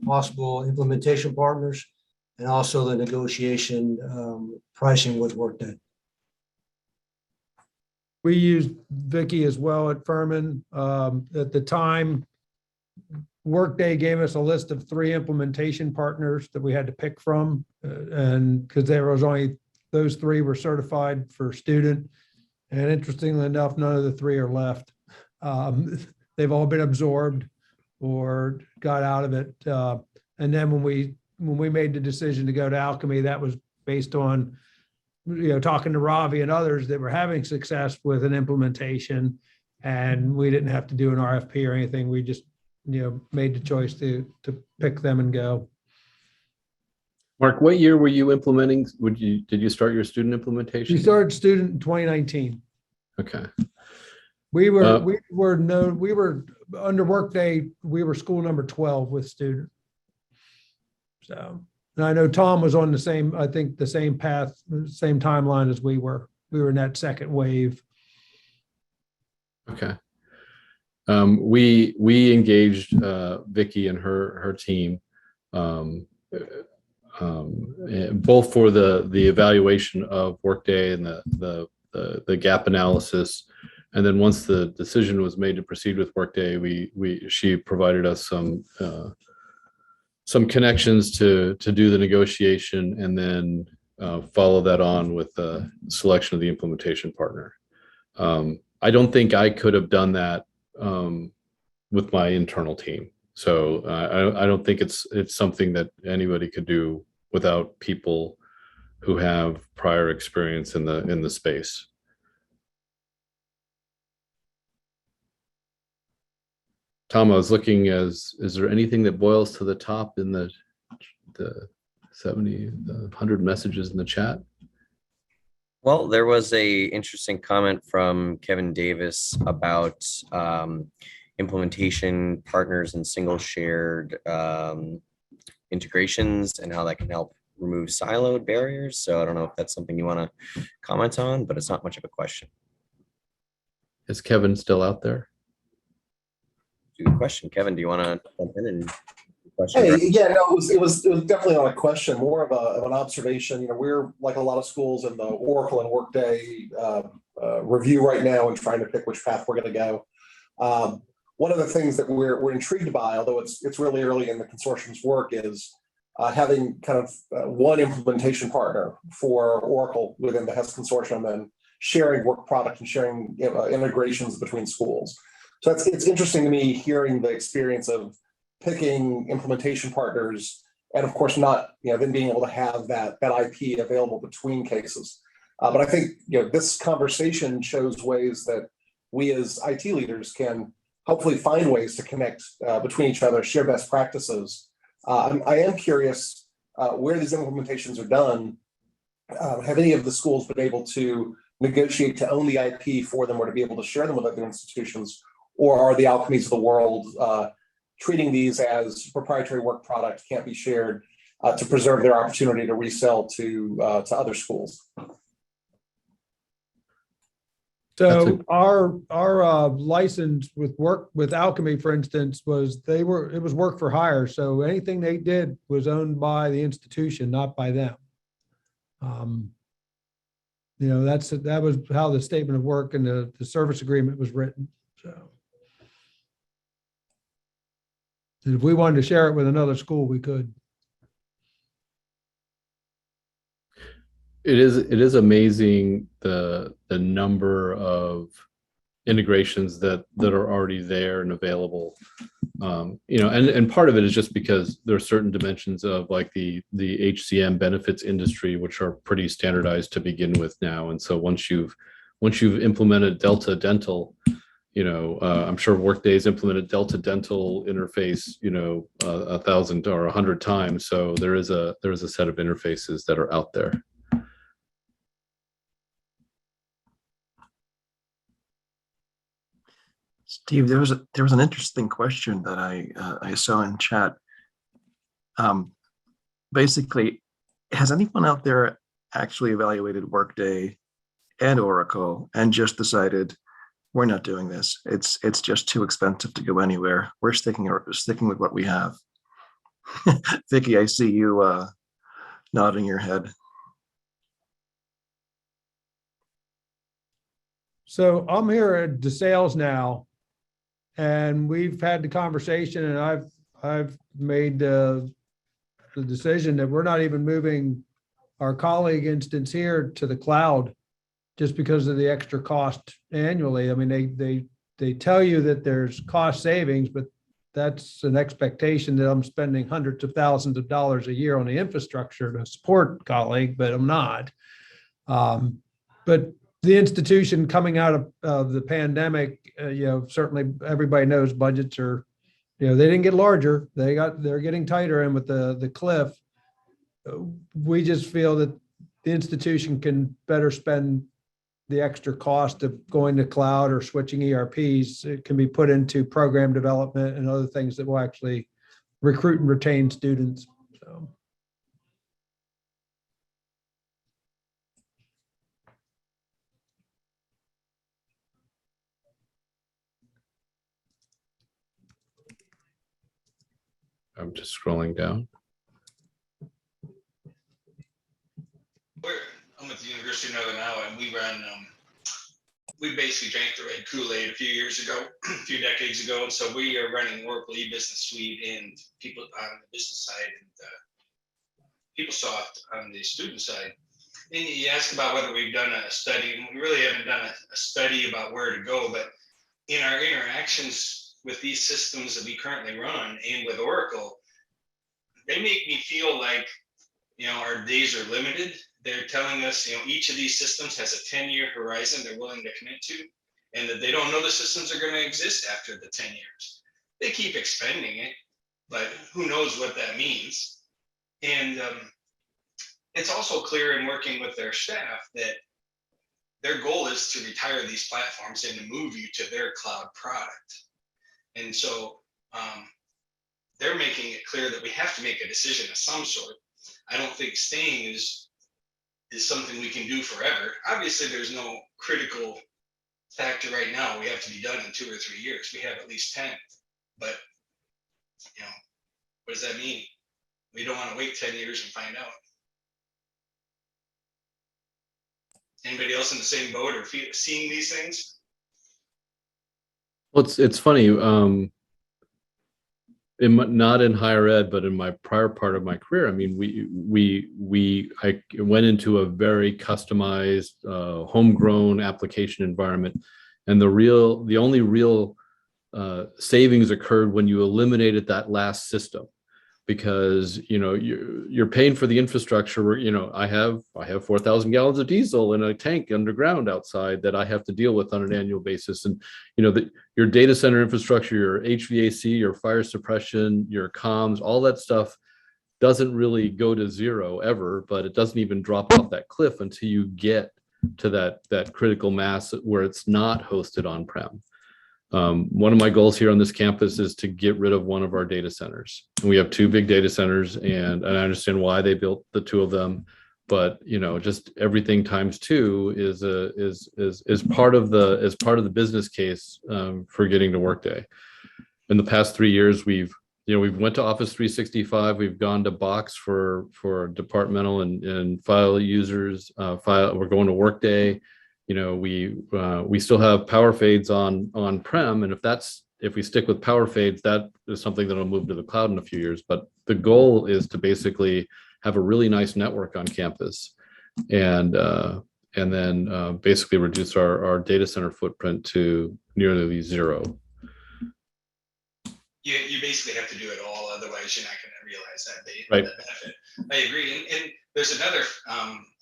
S4: possible implementation partners and also the negotiation pricing with Workday.
S5: we used Vicky as well at Furman. At the time, Workday gave us a list of 3 implementation partners that we had to pick from. And because there was only, those 3 were certified for student. And interestingly enough, none of the 3 are left. They've all been absorbed or got out of it. And then when we made the decision to go to Alchemy, that was based on, talking to Ravi and others that were having success with an implementation, and we didn't have to do an RFP or anything. We just, made the choice to pick them and go.
S2: Mark, what year were you implementing? Did you start your student implementation?
S5: We started student in 2019.
S2: Okay.
S5: We were under Workday, we were school number 12 with student. So, and I know Tom was on the same, I think the same path, same timeline as we were. We were in that second wave.
S2: Okay. We engaged Vicky and her team, both for the evaluation of Workday and the gap analysis. And then once the decision was made to proceed with Workday, she provided us some connections to do the negotiation, and then follow that on with the selection of the implementation partner. I don't think I could have done that with my internal team. So I don't think it's something that anybody could do without people who have prior experience in the space. Tom, I was looking, is there anything that boils to the top in the 100 messages in the chat?
S6: Well, there was a interesting comment from Kevin Davis about implementation partners and single shared integrations and how that can help remove siloed barriers. So I don't know if that's something you want to comment on, but it's not much of a question.
S2: Is Kevin still out there?
S6: Good question. Kevin, do you want to jump in and
S11: Hey, yeah, no, it was definitely not a question, more of an observation. We're like a lot of schools in the Oracle and Workday review right now and trying to pick which path we're going to go. One of the things that we're intrigued by, although it's really early in the consortium's work, is having kind of one implementation partner for Oracle within the HES consortium, sharing work product and sharing integrations between schools. So it's interesting to me hearing the experience of picking implementation partners, and of course not them being able to have that IP available between cases. But I think this conversation shows ways that we as IT leaders can hopefully find ways to connect between each other, share best practices. I am curious where these implementations are done. Have any of the schools been able to negotiate to own the IP for them or to be able to share them with other institutions? Or are the Alchemies of the world treating these as proprietary work product, can't be shared to preserve their opportunity to resell to other schools?
S5: So our license with Alchemy, for instance, it was work for hire. So anything they did was owned by the institution, not by them. That was how the statement of work and the service agreement was written. So if we wanted to share it with another school, we could.
S2: It is amazing the number of integrations that are already there and available. And part of it is just because there are certain dimensions of like the HCM benefits industry, which are pretty standardized to begin with now. And so once you've implemented Delta Dental, I'm sure Workday's implemented Delta Dental interface, 1,000 or 100 times. So there is a set of interfaces that are out there.
S1: Steve, there was an interesting question that I saw in chat. Basically, has anyone out there actually evaluated Workday and Oracle and just decided we're not doing this? It's just too expensive to go anywhere. We're sticking with what we have. Vicky, I see you nodding your head.
S5: So I'm here at DeSales now. And we've had the conversation, and I've made the decision that we're not even moving our colleague instance here to the cloud just because of the extra cost annually. I mean, they tell you that there's cost savings, but that's an expectation that I'm spending hundreds of thousands of dollars a year on the infrastructure to support colleague, but I'm not. But the institution coming out of the pandemic, certainly everybody knows budgets are, they didn't get larger. They're getting tighter. And with the cliff, we just feel that the institution can better spend the extra cost of going to cloud or switching ERPs. It can be put into program development and other things that will actually recruit and retain students. So.
S2: I'm just scrolling down.
S12: I'm at the University of Northern Iowa, and we basically drank the red Kool-Aid a few decades ago. And so we are running Oracle e-Business Suite and people on the business side and PeopleSoft on the student side. And you asked about whether we've done a study, and we really haven't done a study about where to go, but in our interactions with these systems that we currently run and with Oracle, they make me feel like, our days are limited. They're telling us, each of these systems has a 10-year horizon they're willing to commit to, and that they don't know the systems are going to exist after the 10 years. They keep expanding it, but who knows what that means. And it's also clear in working with their staff that their goal is to retire these platforms and to move you to their cloud product. And so they're making it clear that we have to make a decision of some sort. I don't think staying is something we can do forever. Obviously, there's no critical factor right now. We have to be done in 2 or 3 years. We have at least 10. But, what does that mean? We don't want to wait 10 years and find out. Anybody else in the same boat or seeing these things?
S2: Well, it's funny. not in higher ed, but in my prior part of my career, I mean, I went into a very customized, homegrown application environment, and the only real savings occurred when you eliminated that last system, because you're paying for the infrastructure where I have 4,000 gallons of diesel in a tank underground outside that I have to deal with on an annual basis, and your data center infrastructure, your HVAC, your fire suppression, your comms, all that stuff doesn't really go to zero ever, but it doesn't even drop off that cliff until you get to that critical mass where it's not hosted on-prem. One of my goals here on this campus is to get rid of one of our data centers. And we have 2 big data centers, and I understand why they built the 2 of them, but just everything times 2 is part of the business case for getting to Workday. In the past 3 years, we've went to Office 365, we've gone to Box for departmental and file users. We're going to Workday. We still have power fades on-prem, and if we stick with power fades, that is something that'll move to the cloud in a few years. But the goal is to basically have a really nice network on campus, and then basically reduce our data center footprint to nearly zero.
S12: You basically have to do it all, otherwise you're not going to realize
S2: Right.
S12: that benefit. I agree, and there's another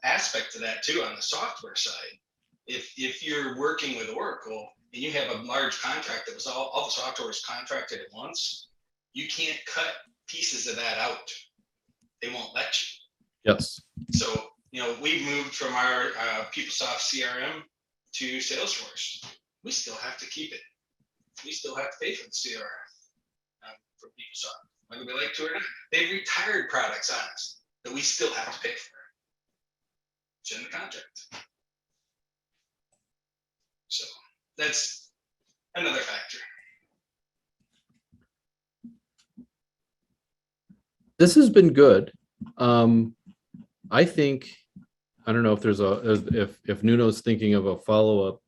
S12: aspect to that too on the software side. If you're working with Oracle and you have a large contract that was all the software is contracted at once, you can't cut pieces of that out. They won't let you.
S2: Yes.
S12: So, we moved from our PeopleSoft CRM to Salesforce. We still have to keep it. We still have to pay for the CRM for PeopleSoft, whether we like to or not. They've retired products on us that we still have to pay for. It's in the contract. So that's another factor.
S2: This has been good. I think, I don't know if there's if Nuno's thinking of a follow-up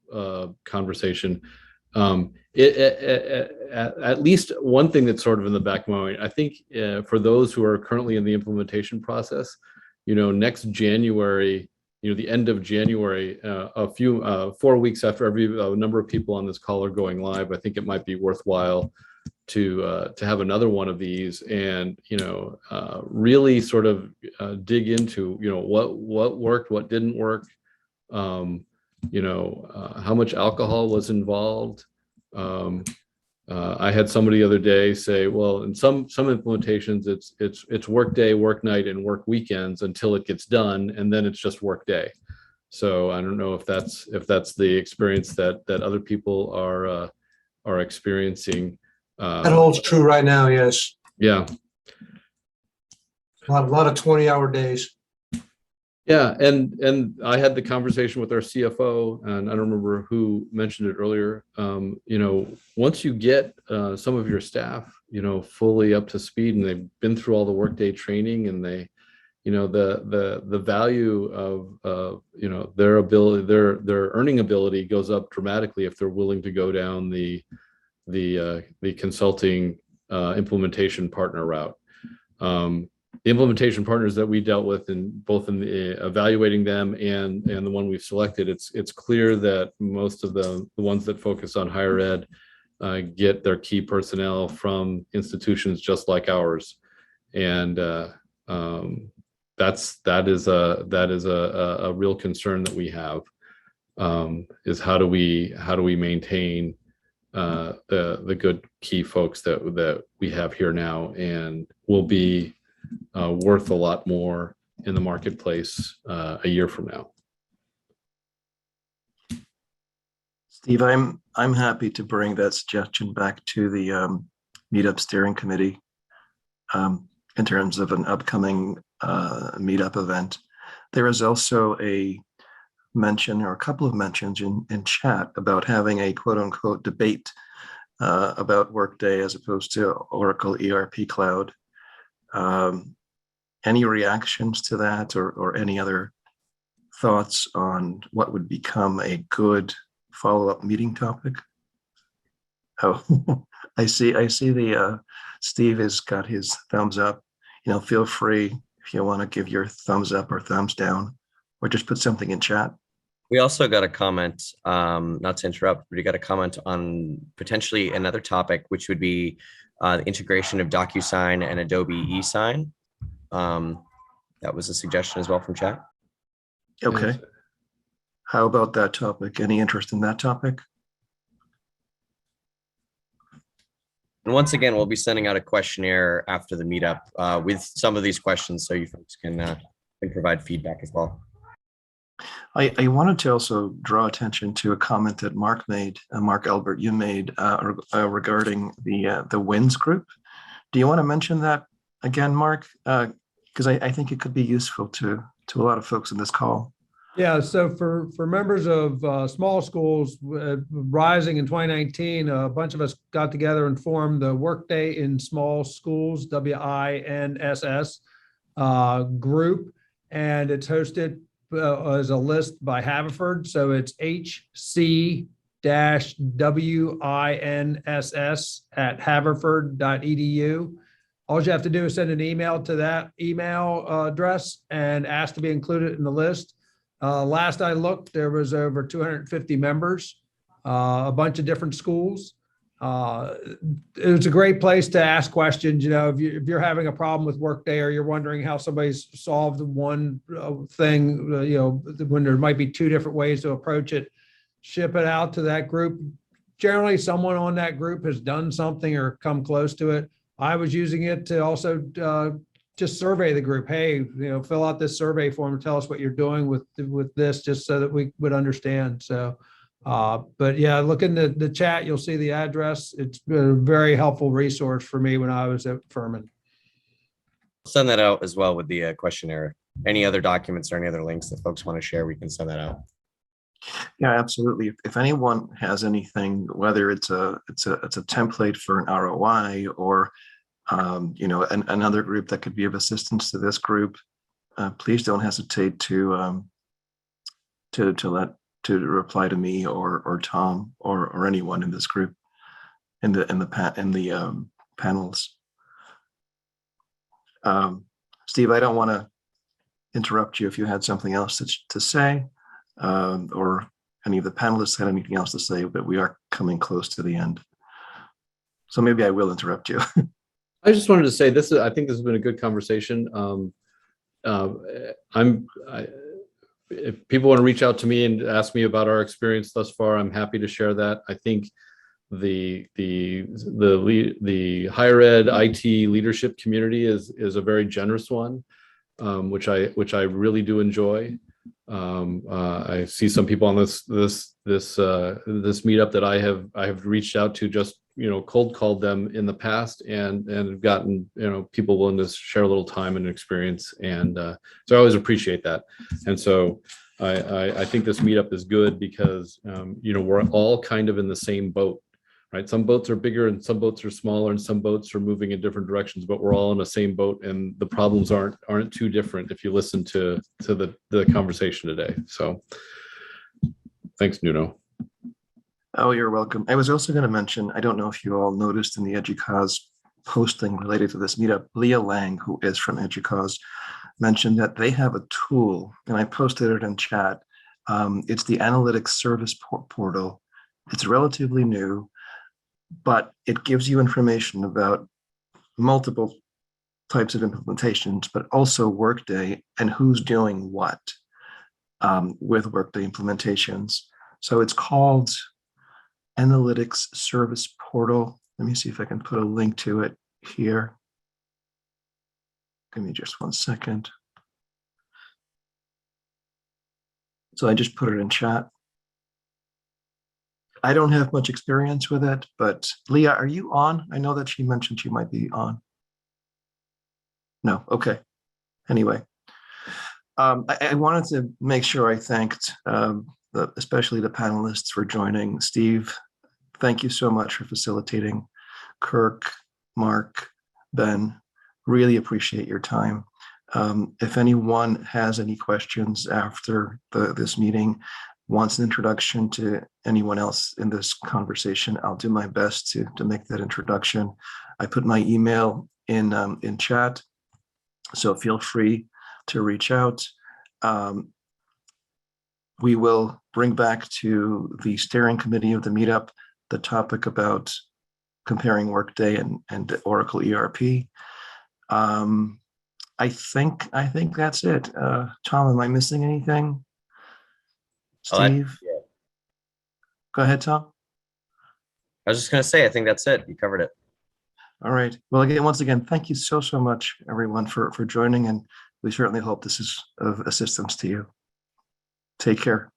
S2: conversation. At least one thing that's sort of in the back of my mind, I think for those who are currently in the implementation process, next January, the end of January, 4 weeks after a number of people on this call are going live, I think it might be worthwhile to have another one of these, and really sort of dig into what worked, what didn't work, how much alcohol was involved. I had somebody the other day say, well, in some implementations, it's work day, work night, and work weekends until it gets done, and then it's just work day. So I don't know if that's the experience that other people are experiencing.
S4: That holds true right now, yes.
S2: Yeah.
S4: A lot of 20-hour days.
S2: Yeah, and I had the conversation with our CFO, and I don't remember who mentioned it earlier. Once you get some of your staff, fully up to speed, and they've been through all the Workday training, and they, the value of their ability, their earning ability goes up dramatically if they're willing to go down the consulting implementation partner route. The implementation partners that we dealt with, both in the evaluating them and the one we've selected, it's clear that most of the ones that focus on higher ed get their key personnel from institutions just like ours, and that is a real concern that we have, is how do we maintain the good key folks that we have here now, and will be worth a lot more in the marketplace a year from now.
S1: Steve, I'm happy to bring that suggestion back to the Meetup steering committee in terms of an upcoming Meetup event. There is also a mention, or a couple of mentions in chat, about having a quote unquote debate about Workday as opposed to Oracle ERP Cloud. Any reactions to that, or any other thoughts on what would become a good follow-up meeting topic? Oh, I see the Steve has got his thumbs up. Feel free if you want to give your thumbs up or thumbs down, or just put something in chat.
S6: We also got a comment, not to interrupt, but we got a comment on potentially another topic, which would be the integration of DocuSign and Adobe eSign. That was a suggestion as well from chat.
S1: Okay.
S2: Yes.
S1: How about that topic? Any interest in that topic?
S6: And once again, we'll be sending out a questionnaire after the meetup with some of these questions, so you folks can provide feedback as well.
S1: I wanted to also draw attention to a comment that Mark made, Mark Albert, you made regarding the WINS group. Do you want to mention that again, Mark? Because I think it could be useful to a lot of folks in this call.
S5: Yeah, so for members of small schools rising in 2019, a bunch of us got together and formed the Workday in Small Schools, WINSS group, and it's hosted as a list by Haverford. So it's hc-winss@haverford.edu. All you have to do is send an email to that email address and ask to be included in the list. Last I looked, there was over 250 members, a bunch of different schools. It's a great place to ask questions. If you're having a problem with Workday, or you're wondering how somebody's solved one thing, when there might be two different ways to approach it, ship it out to that group. Generally, someone on that group has done something or come close to it. I was using it to also just survey the group. Hey, fill out this survey form and tell us what you're doing with this, just so that we would understand. So, but yeah, look in the chat, you'll see the address. It's been a very helpful resource for me when I was at Furman.
S6: Send that out as well with the questionnaire. Any other documents or any other links that folks want to share, we can send that out.
S1: Yeah, absolutely. If anyone has anything, whether it's a template for an ROI or another group that could be of assistance to this group, please don't hesitate to reply to me or Tom or anyone in this group in the panels. Steve, I don't want to interrupt you if you had something else to say, or any of the panelists had anything else to say, but we are coming close to the end. So maybe I will interrupt you.
S2: I just wanted to say I think this has been a good conversation. If people want to reach out to me and ask me about our experience thus far, I'm happy to share that. I think the higher ed IT leadership community is a very generous one, which I really do enjoy. I see some people on this meetup that I have reached out to, just cold called them in the past, and have gotten people willing to share a little time and experience, and so I always appreciate that. And so I think this meetup is good because we're all kind of in the same boat, right? Some boats are bigger and some boats are smaller, and some boats are moving in different directions, but we're all in the same boat, and the problems aren't too different if you listen to the conversation today. So thanks, Nuno.
S1: Oh, you're welcome. I was also going to mention, I don't know if you all noticed in the EDUCAUSE posting related to this meetup, Leah Lang, who is from EDUCAUSE, mentioned that they have a tool, and I posted it in chat. It's the Analytics Service Portal. It's relatively new, but it gives you information about multiple types of implementations, but also Workday and who's doing what with Workday implementations. So it's called Analytics Service Portal. Let me see if I can put a link to it here. Give me just 1 second. So I just put it in chat. I don't have much experience with it, but Leah, are you on? I know that she mentioned she might be on. No, okay. Anyway, I wanted to make sure I thanked especially the panelists for joining. Steve, thank you so much for facilitating. Kirk, Mark, Ben, really appreciate your time. If anyone has any questions after this meeting, wants an introduction to anyone else in this conversation, I'll do my best to make that introduction. I put my email in chat, so feel free to reach out. We will bring back to the steering committee of the meetup the topic about comparing Workday and Oracle ERP. I think that's it. Tom, am I missing anything? Steve? Go ahead, Tom.
S6: I was just going to say, I think that's it. You covered it.
S1: All right. Well, again, once again, thank you so much, everyone, for joining, and we certainly hope this is of assistance to you. Take care.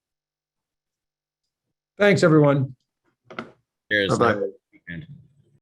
S5: Thanks, everyone.
S6: Cheers.
S1: Bye-bye.
S6: Have a good weekend.